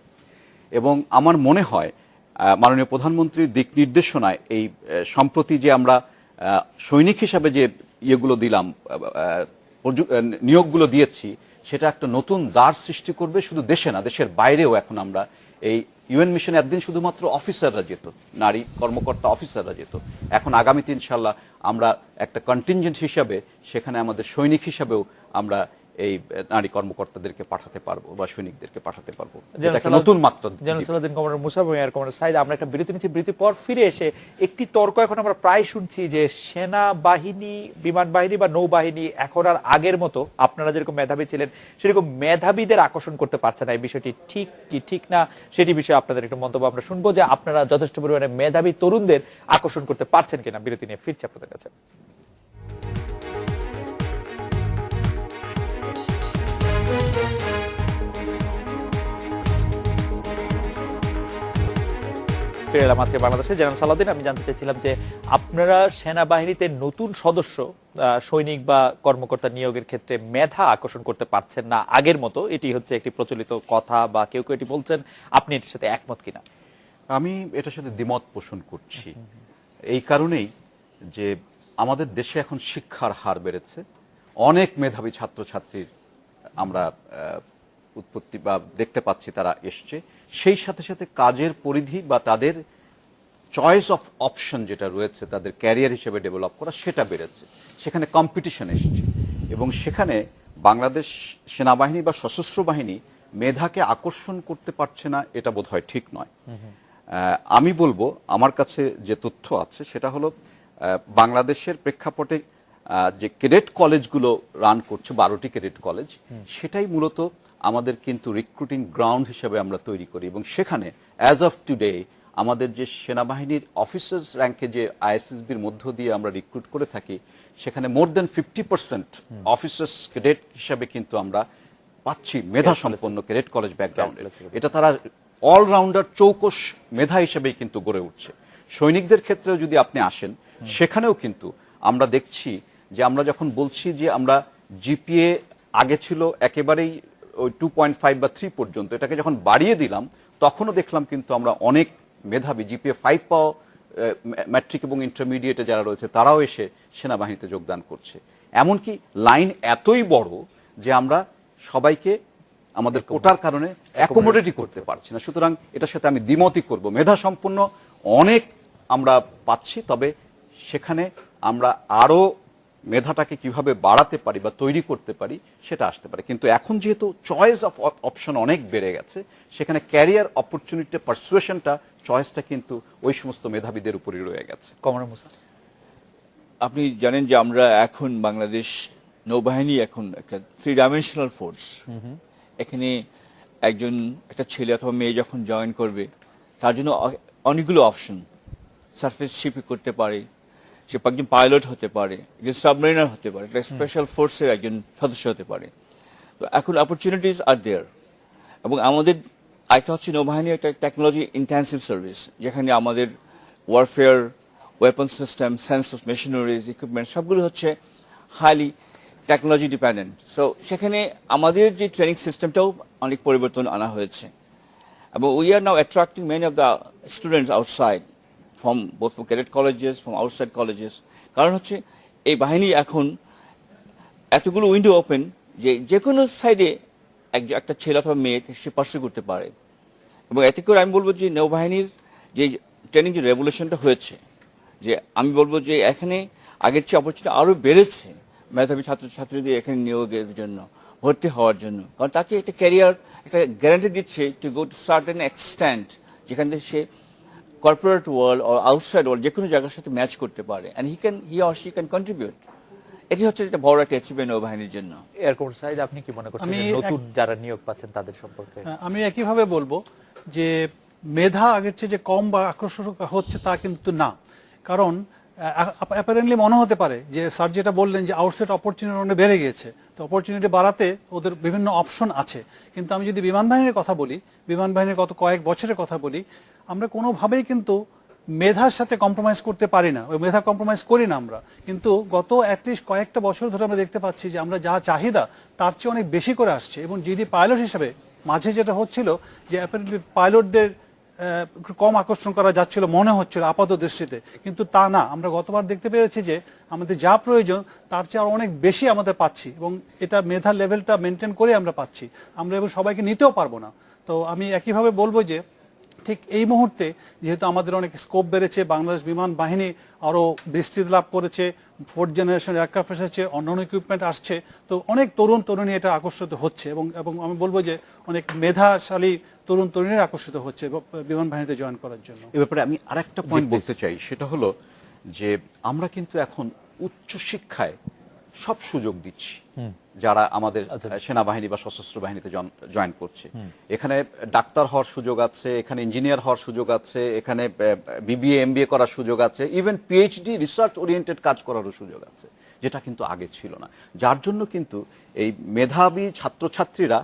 [SPEAKER 2] এবং আমার মনে হয় মাননীয় প্রধানমন্ত্রীর দিক নির্দেশনায় এই সম্প্রতি যে আমরা সৈনিক হিসাবে যে ইয়েগুলো দিলাম, নিয়োগগুলো দিয়েছি, সেটা একটা নতুন দ্বার সৃষ্টি করবে শুধু দেশে না, দেশের বাইরেও। এখন আমরা এই ইউএন মিশনে একদিন শুধুমাত্র অফিসাররা যেত, নারী কর্মকর্তা অফিসাররা যেত, এখন আগামীতে ইনশাল্লাহ আমরা একটা কন্টিনজেন্ট হিসাবে সেখানে আমাদের সৈনিক হিসাবেও আমরা এই নারী কর্মকর্তাদেরকে পাঠাতে পারবো বা সৈনিকদেরকে পাঠাতে পারবো। নতুন মাত্রা।
[SPEAKER 1] জেনারেল সালাউদ্দিন, কমান্ডার মুসা এবং এয়ার কমান্ডার সাইদ, আমরা একটা বিরতি নিচ্ছি। বিরতির পর ফিরে এসে একটি তর্ক এখন আমরা প্রায় শুনছি যে সেনাবাহিনী, বিমান বাহিনী বা নৌবাহিনী এখন আর আগের মতো আপনারা যেরকম মেধাবী ছিলেন সেরকম মেধাবীদের আকর্ষণ করতে পারছে না। এই বিষয়টি ঠিক কি ঠিক না সেটি বিষয়ে আপনাদের একটু মন্তব্য আমরা শুনবো, যে আপনারা যথেষ্ট পরিমাণে মেধাবী তরুণদের আকর্ষণ করতে পারছেন কিনা। বিরতি নিয়ে ফিরছি আপনাদের কাছে। ফিরে এলাম আজকে বাংলাদেশে। জেনারেল সালাউদ্দিন, আমি জানতে চাইছিলাম যে আপনারা সেনাবাহিনীতে নতুন সদস্য, সৈনিক বা কর্মকর্তা নিয়োগের ক্ষেত্রে মেধা আকর্ষণ করতে পারছেন না আগের মতো, এটি হচ্ছে একটি প্রচলিত কথা বা কেউ কেউ এটি বলছেন, আপনি এটির সাথে একমত কিনা?
[SPEAKER 2] আমি এটার সাথে দ্বিমত পোষণ করছি এই কারণেই যে আমাদের দেশে এখন শিক্ষার হার বেড়েছে, অনেক মেধাবী ছাত্রছাত্রীর আমরা উৎপত্তি বা দেখতে পাচ্ছি তারা এসছে। সেই সাথে সাথে কাজের পরিধি বা তাদের চয়েস অফ অপশন যেটা রয়েছে তাদের ক্যারিয়ার হিসেবে ডেভেলপ করা, সেটা বেড়েছে। সেখানে কম্পিটিশন এসছে এবং সেখানে বাংলাদেশ সেনাবাহিনী বা সশস্ত্র বাহিনী মেধাকে আকর্ষণ করতে পারছে না, এটা বোধহয় ঠিক নয়। আমি বলবো আমার কাছে যে তথ্য আছে সেটা হলো বাংলাদেশের প্রেক্ষাপটে যে ক্যাডেট কলেজগুলো রান করছে, 12টি ক্যাডেট কলেজ, সেটাই মূলত আমাদের কিন্তু রিক্রুটিং গ্রাউন্ড হিসেবে আমরা তৈরি করি এবং সেখানে অ্যাজ অফ টুডে আমাদের যে সেনাবাহিনীর অফিসার্স র্যাঙ্কে যে আইএসএসবির মধ্য দিয়ে আমরা রিক্রুট করে থাকি, সেখানে মোর দেন 50% অফিসার্স ক্যাডেট হিসাবে কিন্তু আমরা পাচ্ছি মেধা সম্পন্ন ক্যাডেট কলেজ ব্যাকগ্রাউন্ড। এটা তারা অলরাউন্ডার চৌকস মেধা হিসেবেই কিন্তু গড়ে উঠছে। সৈনিকদের ক্ষেত্রেও যদি আপনি আসেন, সেখানেও কিন্তু আমরা দেখছি যে আমরা যখন বলছি যে আমরা জিপিএ আগে ছিল একেবারেই ওই 2.5 বা 3 পর্যন্ত, এটাকে যখন বাড়িয়ে দিলাম তখনও দেখলাম কিন্তু আমরা অনেক মেধাবী জিপিএ 5 পাওয়া ম্যাট্রিক এবং ইন্টারমিডিয়েটে যারা রয়েছে তারাও এসে সেনাবাহিনীতে যোগদান করছে। এমনকি লাইন এতই বড় যে আমরা সবাইকে আমাদের কোটার কারণে অ্যাকোমোডেটই করতে পারছি না। সুতরাং এটার সাথে আমি দ্বিমতই করব। মেধা সম্পন্ন অনেক আমরা পাচ্ছি, তবে সেখানে আমরা আরো মেধাটাকে কিভাবে বাড়াতে পারি বা তৈরি করতে পারি সেটা আসতে পারে। কিন্তু এখন যেহেতু চয়েস অফ অপশন অনেক বেড়ে গেছে, সেখানে ক্যারিয়ার অপরচুনিটি পারসুয়েশনটা, চয়েসটা কিন্তু ওই সমস্ত মেধাবীদের উপরই রয়ে গেছে।
[SPEAKER 1] কমরেড মুসা,
[SPEAKER 3] আপনি জানেন যে আমরা এখন বাংলাদেশ নৌবাহিনী এখন একটা 3 ডাইমেনশনাল ফোর্স। এখানে একটা ছেলে অথবা মেয়ে যখন জয়েন করবে, তার জন্য অনেকগুলো অপশন। সারফেস শিপে করতে পারে, সে একজন পাইলট হতে পারে, একজন সাবমেরিনার হতে পারে, একটা স্পেশাল ফোর্সের একজন সদস্য হতে পারে। তো এখন অপরচুনিটিস আর দেয়ার। এবং আমাদের আরেকটা হচ্ছে নৌবাহিনী একটা টেকনোলজি ইন্টেন্সিভ সার্ভিস, যেখানে আমাদের warfare, weapon system, সেন্সস, machineries, equipment সবগুলো হচ্ছে হাইলি টেকনোলজি ডিপেন্ডেন্ট। সো সেখানে আমাদের যে ট্রেনিং সিস্টেমটাও অনেক পরিবর্তন আনা হয়েছে। এবং we are now attracting many of the students outside from both cadet colleges, from outside colleges. কারণ হচ্ছে এই বাহিনী এখন এতগুলো উইন্ডো ওপেন যে যে কোনো সাইডে একটা ছেলে অথবা মেয়ে সে পার্সু করতে পারে। এবং এতে করে আমি বলবো যে নৌবাহিনীর যে ট্রেনিং যে রেভলিউশনটা হয়েছে, যে আমি বলবো যে এখানে আগের চেয়ে অপরচুনিটি আরও বেড়েছে মেধাবী ছাত্রছাত্রীদের এখানে নিয়োগের জন্য, ভর্তি হওয়ার জন্য। কারণ তাকে একটা ক্যারিয়ার একটা গ্যারান্টি দিচ্ছে to go to certain extent, যেখান থেকে সে কর্পোরেট ওয়ার্ল্ড ও আউটসাইড ওয়ার্ল্ড যে কোনো জায়গার সাথে ম্যাচ করতে পারে, and he or she can contribute. এটি হচ্ছে একটা বড় একটা অ্যাচিভমেন্ট নৌবাহিনীর জন্য।
[SPEAKER 1] এয়ার কমোডর সাইদ, আপনি কি মনে করছেন যে নতুন যারা নিয়োগ পাচ্ছেন তাদের সম্পর্কে?
[SPEAKER 4] আমি একইভাবে বলবো যে মেধা আগের চেয়ে যে কম বা আকর্ষক হচ্ছে তা কিন্তু না। কারণ অ্যাপারেন্টলি মনে হতে পারে যে স্যার যেটা বললেন যে আউটসাইড অপরচুনিটি অনেক বেড়ে গিয়েছে, তো অপরচুনিটি বাড়াতে ওদের বিভিন্ন অপশন আছে। কিন্তু আমি যদি বিমান বাহিনীর কথা বলি, বিমান বাহিনীর গত কয়েক বছরের কথা বলি, আমরা কোনোভাবেই কিন্তু মেধার সাথে কম্প্রোমাইজ করতে পারি না, ওই মেধা কম্প্রোমাইজ করি না আমরা। কিন্তু গত অ্যাটলিস্ট কয়েকটা বছর ধরে আমরা দেখতে পাচ্ছি যে আমরা যা চাহিদা তার চেয়ে অনেক বেশি করে আসছে। এবং জিডি পাইলট হিসেবে মাঝে যেটা হচ্ছিল যে অ্যাপারেন্টলি পাইলটদের কম আকর্ষণ করা যাচ্ছিল মনে হচ্ছিল আপাত দৃষ্টিতে, কিন্তু তা না। আমরা গতবার দেখতে পেয়েছি যে আমাদের যা প্রয়োজন তার চেয়ে আরও অনেক বেশি আমাদের পাচ্ছি, এবং এটা মেধার লেভেলটা মেনটেন করে আমরা পাচ্ছি। আমরা এবং সবাইকে নিতেও পারবো না। তো আমি একইভাবে বলবো যে ঠিক এই মুহূর্তে যেহেতু আমাদের অনেক স্কোপ বেড়েছে, বাংলাদেশ বিমান বাহিনী আরও বিস্তৃতি লাভ করেছে, 4th জেনারেশন এয়ারক্রাফট এসেছে, অন্যান্য ইকুইপমেন্ট আসছে, তো অনেক তরুণ তরুণী এটা আকর্ষিত হচ্ছে। এবং আমি বলবো যে অনেক মেধাশালী তরুণ তরুণীরা আকর্ষিত হচ্ছে বিমান বাহিনীতে জয়েন করার জন্য।
[SPEAKER 2] এ ব্যাপারে আমি আরেকটা পয়েন্ট বলতে চাই, সেটা হলো যে আমরা কিন্তু এখন উচ্চশিক্ষায় সব সুযোগ দিচ্ছি যারা আমাদের সেনাবাহিনী বা সশস্ত্র বাহিনীতে জয়েন করছে। এখানে ডাক্তার হওয়ার সুযোগ আছে, এখানে ইঞ্জিনিয়ার হওয়ার সুযোগ আছে, এখানে বিবিএ এমবিএ করার সুযোগ আছে, ইভেন পিএইচডি রিসার্চ ওরিয়েন্টেড কাজ করারও সুযোগ আছে, যেটা কিন্তু আগে ছিল না। যার জন্য কিন্তু এই মেধাবী ছাত্রছাত্রীরা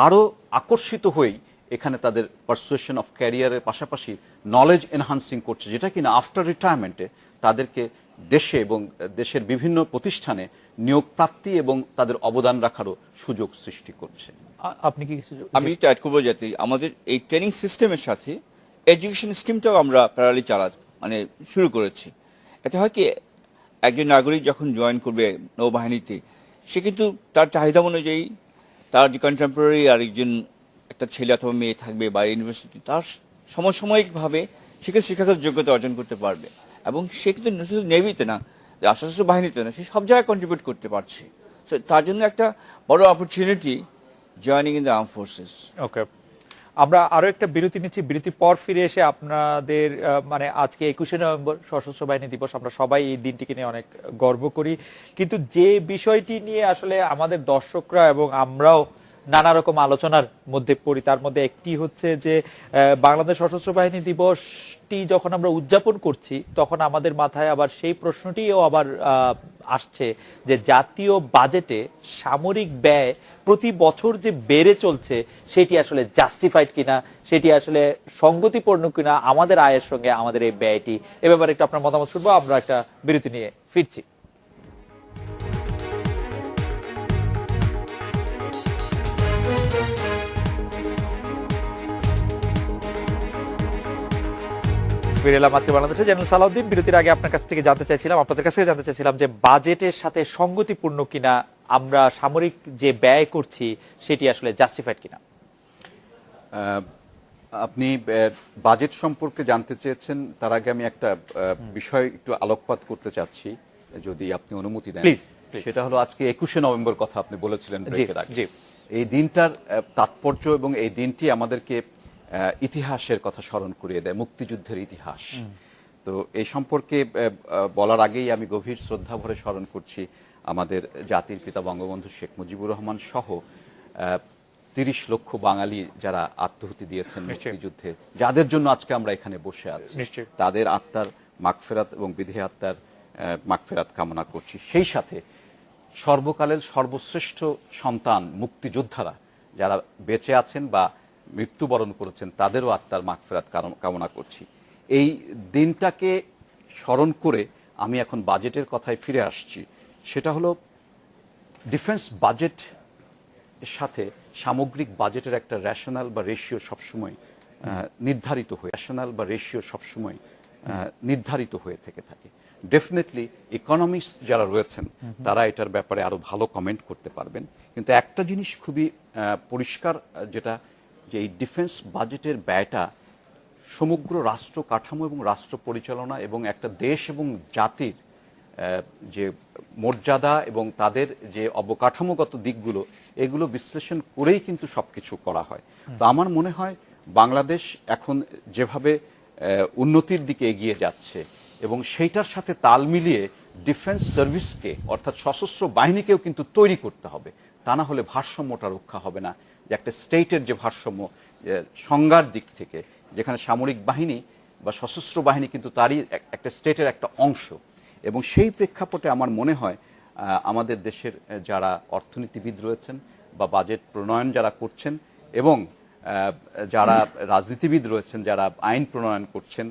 [SPEAKER 2] আরও আকর্ষিত হয়েই এখানে তাদের পারসুয়েশন অফ ক্যারিয়ারের পাশাপাশি নলেজ এনহান্সিং করছে, যেটা কিনা আফটার রিটায়ারমেন্টে তাদেরকে দেশে এবং দেশের বিভিন্ন প্রতিষ্ঠানে নিয়োগ প্রাপ্তি এবং তাদের অবদান রাখারও সুযোগ সৃষ্টি করছে।
[SPEAKER 1] আপনি কি কিছু?
[SPEAKER 3] আমি এটা অ্যাড করবো যাতে আমাদের এই ট্রেনিং সিস্টেমের সাথে এডুকেশন স্কিমটাও আমরা প্যারালি শুরু করেছি। এতে হয় কি, একজন নাগরিক যখন জয়েন করবে নৌবাহিনীতে, সে কিন্তু তার চাহিদা অনুযায়ী তার যে কন্টেম্পোরারি আর একটা ছেলে অথবা মেয়ে থাকবে বা ইউনিভার্সিটি, তার সমসাময়িকভাবে শিক্ষাগত যোগ্যতা অর্জন করতে পারবে। এবং সে কিন্তু শুধু নেভিতে না, সশস্ত্র বাহিনীতে না, সে সব জায়গায় কন্ট্রিবিউট করতে পারছে। সো তার জন্য একটা বড় opportunity joining in the arm forces.
[SPEAKER 1] Okay, আমরা আরো একটা বিরতি নিচ্ছি। বিরতির পর ফিরে এসে আপনাদের মানে আজকে 21শে নভেম্বর সশস্ত্র বাহিনী দিবস, আমরা সবাই এই দিনটিকে নিয়ে অনেক গর্ব করি, কিন্তু যে বিষয়টি নিয়ে আসলে আমাদের দর্শকরা এবং আমরাও নানা রকম আলোচনার মধ্যে পড়ি, তার মধ্যে একটি হচ্ছে যে বাংলাদেশ সশস্ত্র বাহিনী দিবসটি যখন আমরা উদযাপন করছি, তখন আমাদের মাথায় আবার সেই প্রশ্নটিও আবার আসছে যে জাতীয় বাজেটে সামরিক ব্যয় প্রতি বছর যে বেড়ে চলছে, সেটি আসলে জাস্টিফাইড কিনা, সেটি আসলে সঙ্গতিপূর্ণ কিনা আমাদের আয়ের সঙ্গে আমাদের এই ব্যয়টি। এ ব্যাপারে একটু আপনার মতামত শুনবো। আমরা একটা বিরতি নিয়ে ফিরছি। ফিরে এলাম আজকে বাংলাদেশে। জেনারেল সালাউদ্দিন, বিরতির আগে আপনার কাছ থেকে জানতে চাইছিলাম, আপনাদের কাছ থেকে জানতে চাইছিলাম যে বাজেটের সাথে সঙ্গতিপূর্ণ কিনা, আমরা সামরিক যে ব্যয় করছি সেটি আসলে জাস্টিফাইড কিনা।
[SPEAKER 2] আপনি বাজেট সম্পর্কে জানতে চেয়েছেন, তার আগে আমি একটা বিষয় একটু আলোকপাত করতে চাচ্ছি। যদি আপনি অনুমতি দেন।
[SPEAKER 1] Please.
[SPEAKER 2] সেটা হলো আজকে 21শে নভেম্বর কথা আপনি বলেছিলেন ব্রেকের আগে।
[SPEAKER 1] জি।
[SPEAKER 2] এই দিনটার তাৎপর্য এবং এই দিনটি আমাদেরকে ইতিহাসের কথা স্মরণ করিয়ে দেয়, মুক্তিযুদ্ধের ইতিহাস। তো এই সম্পর্কে বলার আগেই আমি গভীর শ্রদ্ধা ভরে স্মরণ করছি আমাদের জাতির পিতা বঙ্গবন্ধু শেখ মুজিবুর রহমান সহ 30 লক্ষ বাঙালি যারা আত্মহুতি দিয়েছেন মুক্তিযুদ্ধে, যাদের জন্য আজকে আমরা এখানে বসে আছি, তাদের আত্মার মাগফিরাত এবং বিধি আত্মার মাগফিরাত কামনা করছি। সেই সাথে সর্বকালের সর্বশ্রেষ্ঠ সন্তান মুক্তিযোদ্ধারা যারা বেঁচে আছেন বা মৃত্যুবরণ করেছেন, তাদেরও আত্মার মাগফিরাত কামনা করছি। এই দিনটাকে স্মরণ করে আমি এখন বাজেটের কথায় ফিরে আসছি। সেটা হলো ডিফেন্স বাজেট এর সাথে সামগ্রিক বাজেটের একটা রেশনাল বা রেশিও সবসময় নির্ধারিত হয়ে থেকে থাকে। ডেফিনেটলি ইকোনমিস্ট যারা রয়েছেন তারা এটার ব্যাপারে আরো ভালো কমেন্ট করতে পারবেন, কিন্তু একটা জিনিস খুবই পরিষ্কার, যেটা যে এই ডিফেন্স বাজেটের ব্যয়টা সমগ্র রাষ্ট্র কাঠামো এবং রাষ্ট্র পরিচালনা এবং একটা দেশ এবং জাতির যে মর্যাদা এবং তাদের যে অবকাঠামোগত দিকগুলো, এগুলো বিশ্লেষণ করেই কিন্তু সবকিছু করা হয়। তো আমার মনে হয় বাংলাদেশ এখন যেভাবে উন্নতির দিকে এগিয়ে যাচ্ছে এবং সেইটার সাথে তাল মিলিয়ে ডিফেন্স সার্ভিসকে অর্থাৎ সশস্ত্র বাহিনীকেও কিন্তু তৈরি করতে হবে, তা না হলে ভারসাম্যটা রক্ষা হবে না। যে একটা স্টেটের যে ভারসাম্য সংজ্ঞার দিক থেকে, যেখানে সামরিক বাহিনী বা সশস্ত্র বাহিনী কিন্তু তারই একটা স্টেটের একটা অংশ, এবং সেই প্রেক্ষাপটে আমার মনে হয় আমাদের দেশের যারা অর্থনীতিবিদ রয়েছেন বা বাজেট প্রণয়ন যারা করছেন এবং যারা রাজনীতিবিদ রয়েছেন, যারা আইন প্রণয়ন করছেন,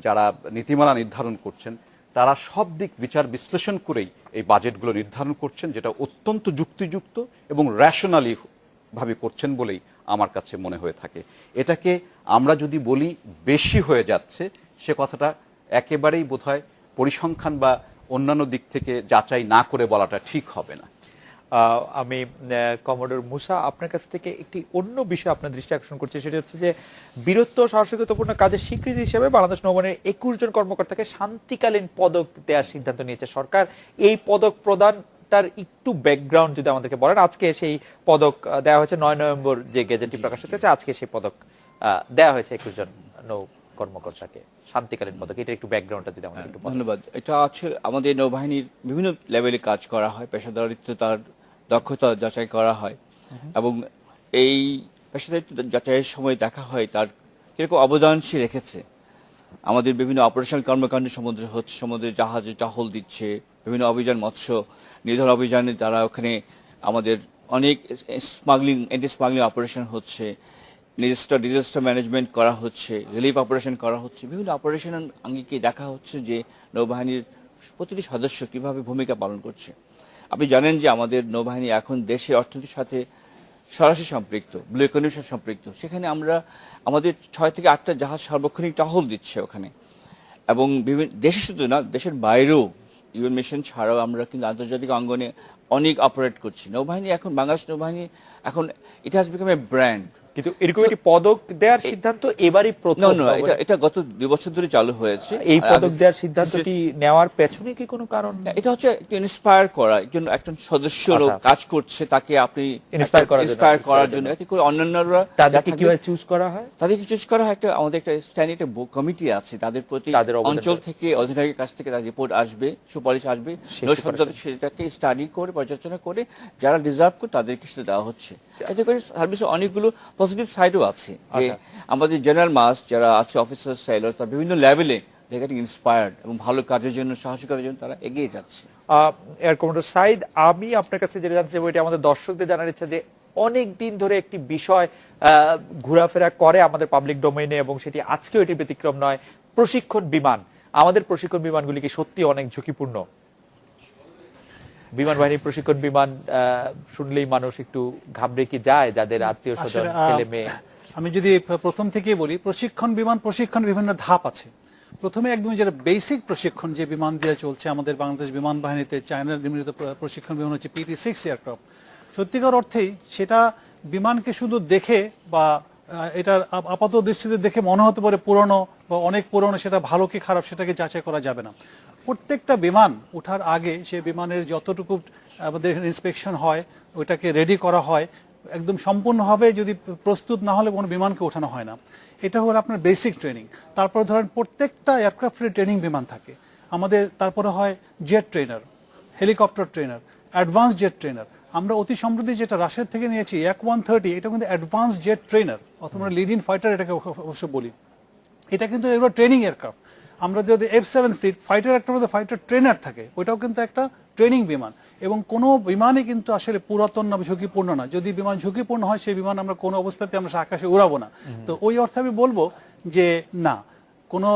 [SPEAKER 2] যারা নীতিমালা নির্ধারণ করছেন, তারা সব দিক বিচার বিশ্লেষণ করেই এই বাজেটগুলো নির্ধারণ করছেন, যেটা অত্যন্ত যুক্তিযুক্ত এবং রেশনালি ভাবে করছেন বলেই আমার কাছে মনে হয়ে থাকে। এটাকে আমরা যদি বলি বেশি হয়ে যাচ্ছে, সে কথাটা একেবারেই বোধহয় পরিসংখ্যান বা অন্যান্য দিক থেকে যাচাই না করে বলাটা ঠিক হবে না।
[SPEAKER 1] আমি কমোডর মুসা আপনার কাছ থেকে একটি অন্য বিষয় আপনার দৃষ্টি আকর্ষণ করছি, সেটা হচ্ছে যে বীরত্ব সাহসিকতাপূর্ণ কাজের স্বীকৃতি হিসেবে বাংলাদেশ নৌবাহিনীর 21 জন কর্মকর্তাকে শান্তিকালীন পদক দেওয়ার সিদ্ধান্ত নিয়েছে সরকার। এই পদক প্রদানটার একটু ব্যাকগ্রাউন্ড যদি আমাদেরকে বলেন। আজকে সেই পদক দেওয়া হয়েছে 9 নভেম্বর যে গেজেটটি প্রকাশিত হয়েছে, আজকে সেই পদক দেওয়া হয়েছে 21 জন নৌ কর্মকর্তাকে শান্তিকালীন পদক। এটা একটু ব্যাকগ্রাউন্ডটা যদি আমাদের একটু বলেন।
[SPEAKER 3] ধন্যবাদ। এটা আছে আমাদের নৌবাহিনীর বিভিন্ন লেভেলে কাজ করা হয়, পেশাদারিত্ব তার দক্ষতা যাচাই করা হয় এবং এই পেশাদারিত্ব যাচাইয়ের সময় দেখা হয় তার কিরকম অবদান সে রেখেছে। আমাদের বিভিন্ন অপারেশনাল কর্মকাণ্ড সমুদ্রে হচ্ছে, সমুদ্রে জাহাজে টহল দিচ্ছে, বিভিন্ন অভিযান, মৎস্য নিধন অভিযানে তারা ওখানে আমাদের অনেক স্মাগলিং, এন্টি স্মাগলিং অপারেশন হচ্ছে, ডিজাস্টার ম্যানেজমেন্ট করা হচ্ছে, রিলিফ অপারেশন করা হচ্ছে, বিভিন্ন অপারেশন আঙ্গিকে দেখা হচ্ছে যে নৌবাহিনীর প্রতিটি সদস্য কিভাবে ভূমিকা পালন করছে। আপনি জানেন যে আমাদের নৌবাহিনী এখন দেশের অর্থনীতির সাথে সরাসরি সম্পৃক্ত, ব্লু ইকোনমির সাথে সম্পৃক্ত। সেখানে আমাদের 6 থেকে 8টা জাহাজ সার্বক্ষণিক টহল দিচ্ছে ওখানে, এবং বিভিন্ন দেশে শুধু না, দেশের বাইরেও ইউএন মিশন ছাড়াও আমরা কিন্তু আন্তর্জাতিক অঙ্গনে অনেক অপারেট করছি। নৌবাহিনী এখন, বাংলাদেশ নৌবাহিনী এখন it has become a brand.
[SPEAKER 1] কিন্তু এরকম একটি পদক দেওয়ার সিদ্ধান্ত এবারই প্রথম?
[SPEAKER 3] এটা গত 2 বছর ধরে চালু হয়েছে।
[SPEAKER 1] এই পদক দেওয়ার সিদ্ধান্তটি নেওয়ার পেছনে কি কোনো কারণ?
[SPEAKER 3] এটা হচ্ছে ইন্সপায়ার করা, একজন সদস্য কাজ করছে, তাকে আপনি ইন্সপায়ার করার জন্য, এতে করে অন্যান্যরা
[SPEAKER 1] তাদেরকে কিভাবে চুজ করা হয়?
[SPEAKER 3] তাদেরকে চুজ করা হয় আমাদের একটা স্ট্যান্ডিং কমিটি আছে, তাদের প্রতি অঞ্চল থেকে, অধিনায়কের কাছ থেকে তাদের রিপোর্ট আসবে, সুপারিশ আসবে, সেটাকে স্টাডি করে পর্যালোচনা করে যারা ডিজার্ভ করে তাদেরকে সেটা দেওয়া হচ্ছে। এতে করে সার্ভিসে অনেকগুলো পজিটিভ সাইডও আছে, যে আমাদের জেনারেল মাস যারা আছে, অফিসার সাইলার, তারা বিভিন্ন লেভেলে দে গেটিং ইন্সপায়ার্ড এবং ভালো কাজের জন্য, সাহসিকতার জন্য তারা এগিয়ে যাচ্ছে।
[SPEAKER 1] এয়ার কমান্ডার সাইদ, আমি আপনার কাছে যেটা জানতে চাইবো, এটা আমাদের দর্শকদের জানার ইচ্ছা যে অনেক দিন ধরে একটি বিষয় ঘোরাফেরা করে আমাদের পাবলিক ডোমেইনে, এবং সেটি আজকেও এটি ব্যতিক্রম নয়, প্রশিক্ষণ বিমান। আমাদের প্রশিক্ষণ বিমানগুলি কি সত্যি অনেক ঝুঁকিপূর্ণ? বিমান বাহিনীর প্রশিক্ষণ বিমান শুনলেই মানুষ একটু ঘাবড়ে কি যায়, যাদের আত্মীয় স্বজন, ছেলে মেয়ে?
[SPEAKER 4] আমি যদি প্রথম থেকে বলি, প্রশিক্ষণ বিভিন্ন ধাপ আছে। প্রথমে একদম যেটা বেসিক প্রশিক্ষণ যে বিমান দিয়ে চলছে আমাদের বাংলাদেশ বিমান বাহিনীতে, চায়নার নির্মিত প্রশিক্ষণ বিমান হচ্ছে PT-6 এয়ারক্রাফট। সত্যিকার অর্থেই সেটা বিমানকে শুধু দেখে বা এটার আপাত দৃষ্টিতে দেখে মনে হতে পারে পুরনো বা অনেক পুরনো, সেটা ভালো কি খারাপ সেটাকে যাচাই করা যাবে না। প্রত্যেকটা বিমান ওঠার আগে সে বিমানের যতটুকু আমাদের ইন্সপেকশন হয় ওইটাকে রেডি করা হয়, একদম সম্পূর্ণভাবে যদি প্রস্তুত না হলে কোনো বিমানকে ওঠানো হয় না। এটা হলো আপনার বেসিক ট্রেনিং। তারপরে ধরেন প্রত্যেকটা এয়ারক্রাফটের ট্রেনিং বিমান থাকে আমাদের, তারপরে হয় jet trainer, helicopter trainer, advance jet trainer. আমরা অতি সম্প্রতি যেটা রাশিয়ার থেকে নিয়েছি Yak-130, এটা কিন্তু অ্যাডভান্স জেট ট্রেনার অথবা লিড ইন ফাইটার এটাকে অবশ্য বলি। এটা কিন্তু এবার ট্রেনিং এয়ারক্রাফট। আমরা যদি F-7 ফ্লিট ফাইটার একটা মধ্যে ফাইটার ট্রেনার থাকে, ওইটাও কিন্তু একটা ট্রেনিং বিমান। এবং কোনো বিমানই কিন্তু আসলে পুরাতন না ঝুঁকিপূর্ণ না। যদি বিমান ঝুঁকিপূর্ণ হয় সেই বিমান আমরা কোনো অবস্থাতে আমরা আকাশে উড়াবো না। তো ওই অর্থে আমি বলবো যে না, কোনো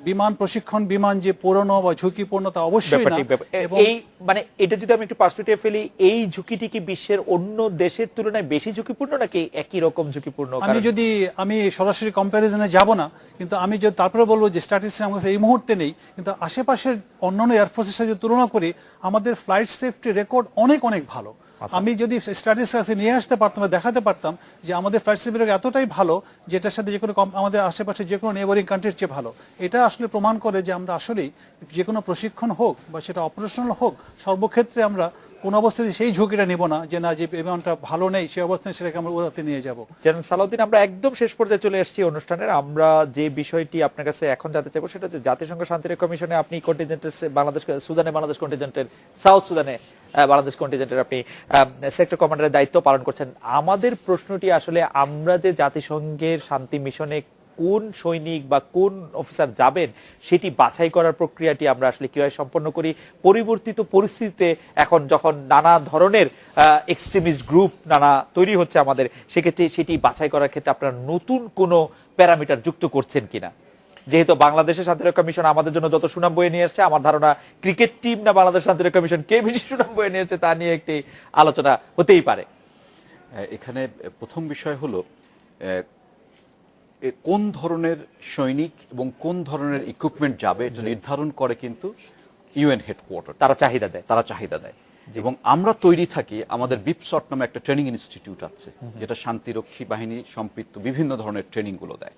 [SPEAKER 4] বিমান প্রশিক্ষণ বিমান যে পুরনো বা ঝুঁকিপূর্ণ তা অবশ্যই না। এবং
[SPEAKER 1] এই মানে এটা যদি আমি একটু পার্সপেক্টিভ ফেলি, এই ঝুঁকিটি কি বিশ্বের অন্য দেশের তুলনায় বেশি ঝুঁকিপূর্ণ নাকি একই রকম ঝুঁকিপূর্ণ?
[SPEAKER 4] আমি সরাসরি কম্প্যারিজনে যাব না, কিন্তু আমি যদি তারপরে বলবো যে স্ট্যাটিস্টিক্স আমার কাছে এই মুহূর্তে নেই, কিন্তু আশেপাশের অন্যান্য এয়ারফোর্সের সাথে তুলনা করি আমাদের ফ্লাইট সেফটি রেকর্ড অনেক অনেক ভালো। আমি যদি স্ট্যাটিস্টিক্স নিয়ে আসতে পারতাম, দেখাতে পারতাম যে আমাদের ফ্লাইট সেফটি রেকর্ড এতটাই ভালো যেটার সাথে যে কোনো আমাদের আশেপাশে যে কোনো নেবারিং কান্ট্রির চেয়ে ভালো। এটা আসলে প্রমাণ করে যে আমরা আসলেই যে কোনো প্রশিক্ষণ হোক বা সেটা অপারেশনাল হোক, সর্বক্ষেত্রে আমরা কোন অবস্থায় সেই ঝুঁকিটা নিব না যে না, যে বিমানটা ভালো নেই সেই অবস্থায় সেটাকে আমরা উড়াতে নিয়ে যাব।
[SPEAKER 1] জেনারেল সালাউদ্দিন, আমরা একদম শেষ পর্যায়ে চলে এসেছি অনুষ্ঠানের। আমরা যে বিষয়টি আপনার কাছে এখন জানতে চাইবো সেটা হচ্ছে জাতিসংঘ শান্তিরক্ষা কমিশনে আপনি কন্টিনজেন্টের বাংলাদেশ, সুদানে বাংলাদেশ কন্টিনজেন্টের, সাউথ সুদানে বাংলাদেশ কন্টিনজেন্টের আপনি সেক্টর কমান্ডারের দায়িত্ব পালন করছেন। আমাদের প্রশ্নটি আসলে, আমরা যে জাতিসংঘের শান্তি মিশনে কোন সৈনিক বা কোন অফিসার যাবেন সেটি বাছাই করার প্রক্রিয়াটি আমরা আসলে কিভাবে সম্পন্ন করি পরিবর্তিত পরিস্থিতিতে, এখন যখন নানা ধরনের এক্সট্রিমিস্ট গ্রুপ নানা তৈরি হচ্ছে আমাদের, সেক্ষেত্রে সেটি বাছাই করার ক্ষেত্রে আপনারা নতুন কোনো প্যারামিটার যুক্ত করছেন কিনা? যেহেতু বাংলাদেশের শান্তিরক্ষা মিশন আমাদের জন্য যত সুনাম বয়ে নিয়ে আসছে, আমার ধারণা ক্রিকেট টিম না বাংলাদেশ শান্তিরক্ষা মিশন কে বেশি সুনাম বয়ে নিয়ে আসছে তা নিয়ে একটি আলোচনা হতেই পারে।
[SPEAKER 2] এখানে প্রথম বিষয় হলো কোন ধরনের সৈনিক এবং কোন ধরনের ইকুইপমেন্ট যাবে এটা নির্ধারণ করে কিন্তু ইউএন হেডকোয়ার্টার। তারা চাহিদা দেয় এবং আমরা তৈরি থাকি। আমাদের বিপসট নামে একটা ট্রেনিং ইনস্টিটিউট আছে যেটা শান্তিরক্ষী বাহিনী সম্পৃক্ত বিভিন্ন ধরনের ট্রেনিং গুলো দেয়।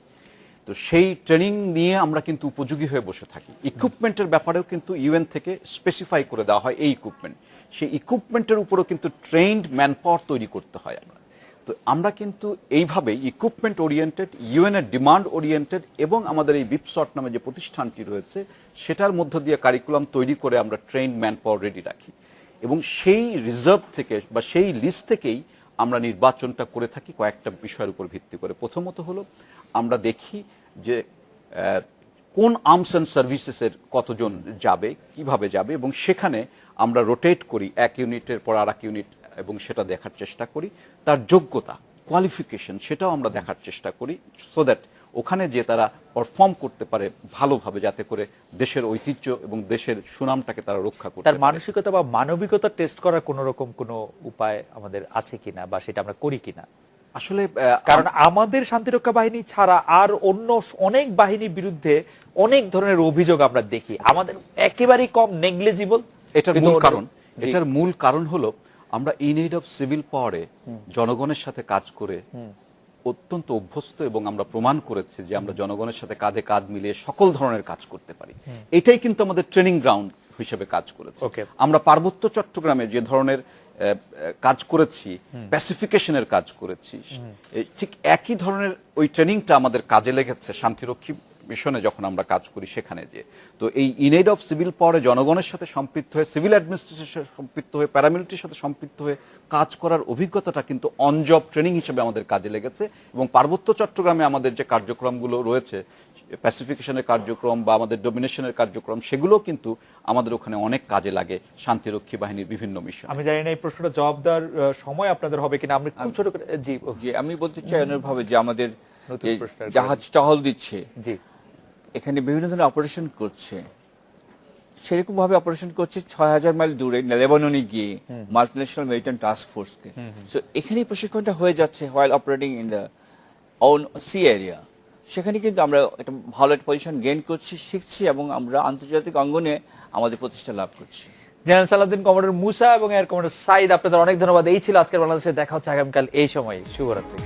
[SPEAKER 2] তো সেই ট্রেনিং নিয়ে আমরা কিন্তু উপযোগী হয়ে বসে থাকি। ইকুইপমেন্টের ব্যাপারেও কিন্তু ইউএন থেকে স্পেসিফাই করে দেওয়া হয় এই ইকুইপমেন্ট। সেই ইকুইপমেন্টের উপরও কিন্তু ট্রেইনড ম্যানপাওয়ার তৈরি করতে হয়। তো আমরা কিন্তু এইভাবে ইকুইপমেন্ট ওরিয়েন্টেড, ইউএন এর ডিমান্ড ওরিয়েন্টেড এবং আমাদের এই বিপসট নামে যে প্রতিষ্ঠানটি রয়েছে সেটার মধ্য দিয়ে কারিকুলাম তৈরি করে আমরা ট্রেইনড ম্যানপাওয়ার রেডি রাখি এবং সেই রিজার্ভ থেকে বা সেই লিস্ট থেকেই আমরা নির্বাচনটা করে থাকি কয়েকটা বিষয়ের উপর ভিত্তি করে। প্রথমত হলো আমরা দেখি যে কোন আর্মস অ্যান্ড সার্ভিসেসের কতজন যাবে, কিভাবে যাবে, এবং সেখানে আমরা রোটেট করি এক ইউনিটের পর আর এক ইউনিট এবং সেটা দেখার চেষ্টা করি। তার যোগ্যতা, কোয়ালিফিকেশন, সেটাও আমরা দেখার চেষ্টা করি সো দ্যাট ওখানে যে তারা পারফর্ম করতে পারে ভালোভাবে, যাতে করে দেশের ঐতিহ্য এবং দেশের সুনামটাকে তারা রক্ষা করতে পারে।
[SPEAKER 1] তার মানসিকতা বা মানবিকতা টেস্ট করার কোন রকম কোনো উপায় আমাদের আছে কিনা বা সেটা আমরা করি কিনা?
[SPEAKER 2] আসলে
[SPEAKER 1] কারণ আমাদের শান্তিরক্ষা বাহিনী ছাড়া আর অন্য অনেক বাহিনীর বিরুদ্ধে অনেক ধরনের অভিযোগ আমরা দেখি, আমাদের একেবারেই কম নেগলিজিবল।
[SPEAKER 2] এটার মূল কারণ হলো আমরা ইন এইড অফ সিভিল পাওয়ারে জনগণের সাথে কাজ করে অত্যন্ত অভ্যস্ত এবং আমরা প্রমাণ করেছি যে আমরা জনগণের সাথে কাঁধে কাঁধ মিলিয়ে সকল ধরনের কাজ করতে পারি। এটাই কিন্তু আমাদের ট্রেনিং গ্রাউন্ড হিসেবে কাজ করেছে। আমরা পার্বত্য চট্টগ্রামে যে ধরনের কাজ করেছি, প্যাসিফিকেশনের কাজ করেছি, ঠিক একই ধরনের ওই ট্রেনিংটা আমাদের কাজে লেগেছে শান্তিরক্ষী মিশনে যখন আমরা কাজ করি সেখানে যে। তো এই ইন এইড অফ সিভিল পাওয়ারে জনগণের সাথে সম্পৃক্ত হয়ে, সিভিল অ্যাডমিনিস্ট্রেশনের সাথে সম্পৃক্ত হয়ে, প্যারামিলিটারির সাথে সম্পৃক্ত হয়ে কাজ করার অভিজ্ঞতাটা কিন্তু অন জব ট্রেনিং হিসেবে আমাদের কাজে লেগেছে। এবং পার্বত্য চট্টগ্রামে আমাদের যে কার্যক্রমগুলো রয়েছে, প্যাসিফিকেশনের কার্যক্রম বা আমাদের ডোমিনেশনের কার্যক্রম, সেগুলো কিন্তু আমাদের ওখানে অনেক কাজে লাগে শান্তিরক্ষী বাহিনীর বিভিন্ন মিশন।
[SPEAKER 1] আমি জানি না এই প্রশ্নটা জবাব দেওয়ার সময় আপনাদের হবে কিনা, আমরা খুব ছোট করে। জি,
[SPEAKER 3] আমি বলতে চাই অনুরভাবে যে আমাদের জাহাজ টহল দিচ্ছে,
[SPEAKER 1] জি,
[SPEAKER 3] এখানে বিভিন্ন ধরনের অপারেশন করছে, সেরকম ভাবে অপারেশন করছে 6000 মাইল দূরে লেবাননে গিয়ে মাল্টিন্যাশনাল মেরিটাইম টাস্ক ফোর্সকে। সো এখানেই প্রশিক্ষণটা হয়ে যাচ্ছে while operating in the own sea area. সেখানে কিন্তু আমরা একটা ভালো একটা পজিশন গেইন করছি, শিখছি এবং আমরা আন্তর্জাতিক অঙ্গনে আমাদের প্রতিষ্ঠা লাভ করছি।
[SPEAKER 1] জেনারেল সালাউদ্দিন, কমান্ডার মুসা এবং এয়ার কমান্ডার সাইদ, আপনাদের অনেক ধন্যবাদ। এই ছিল আজকের বাংলাদেশে। দেখা হচ্ছে আগামীকাল এই সময়। শুভরাত্রি।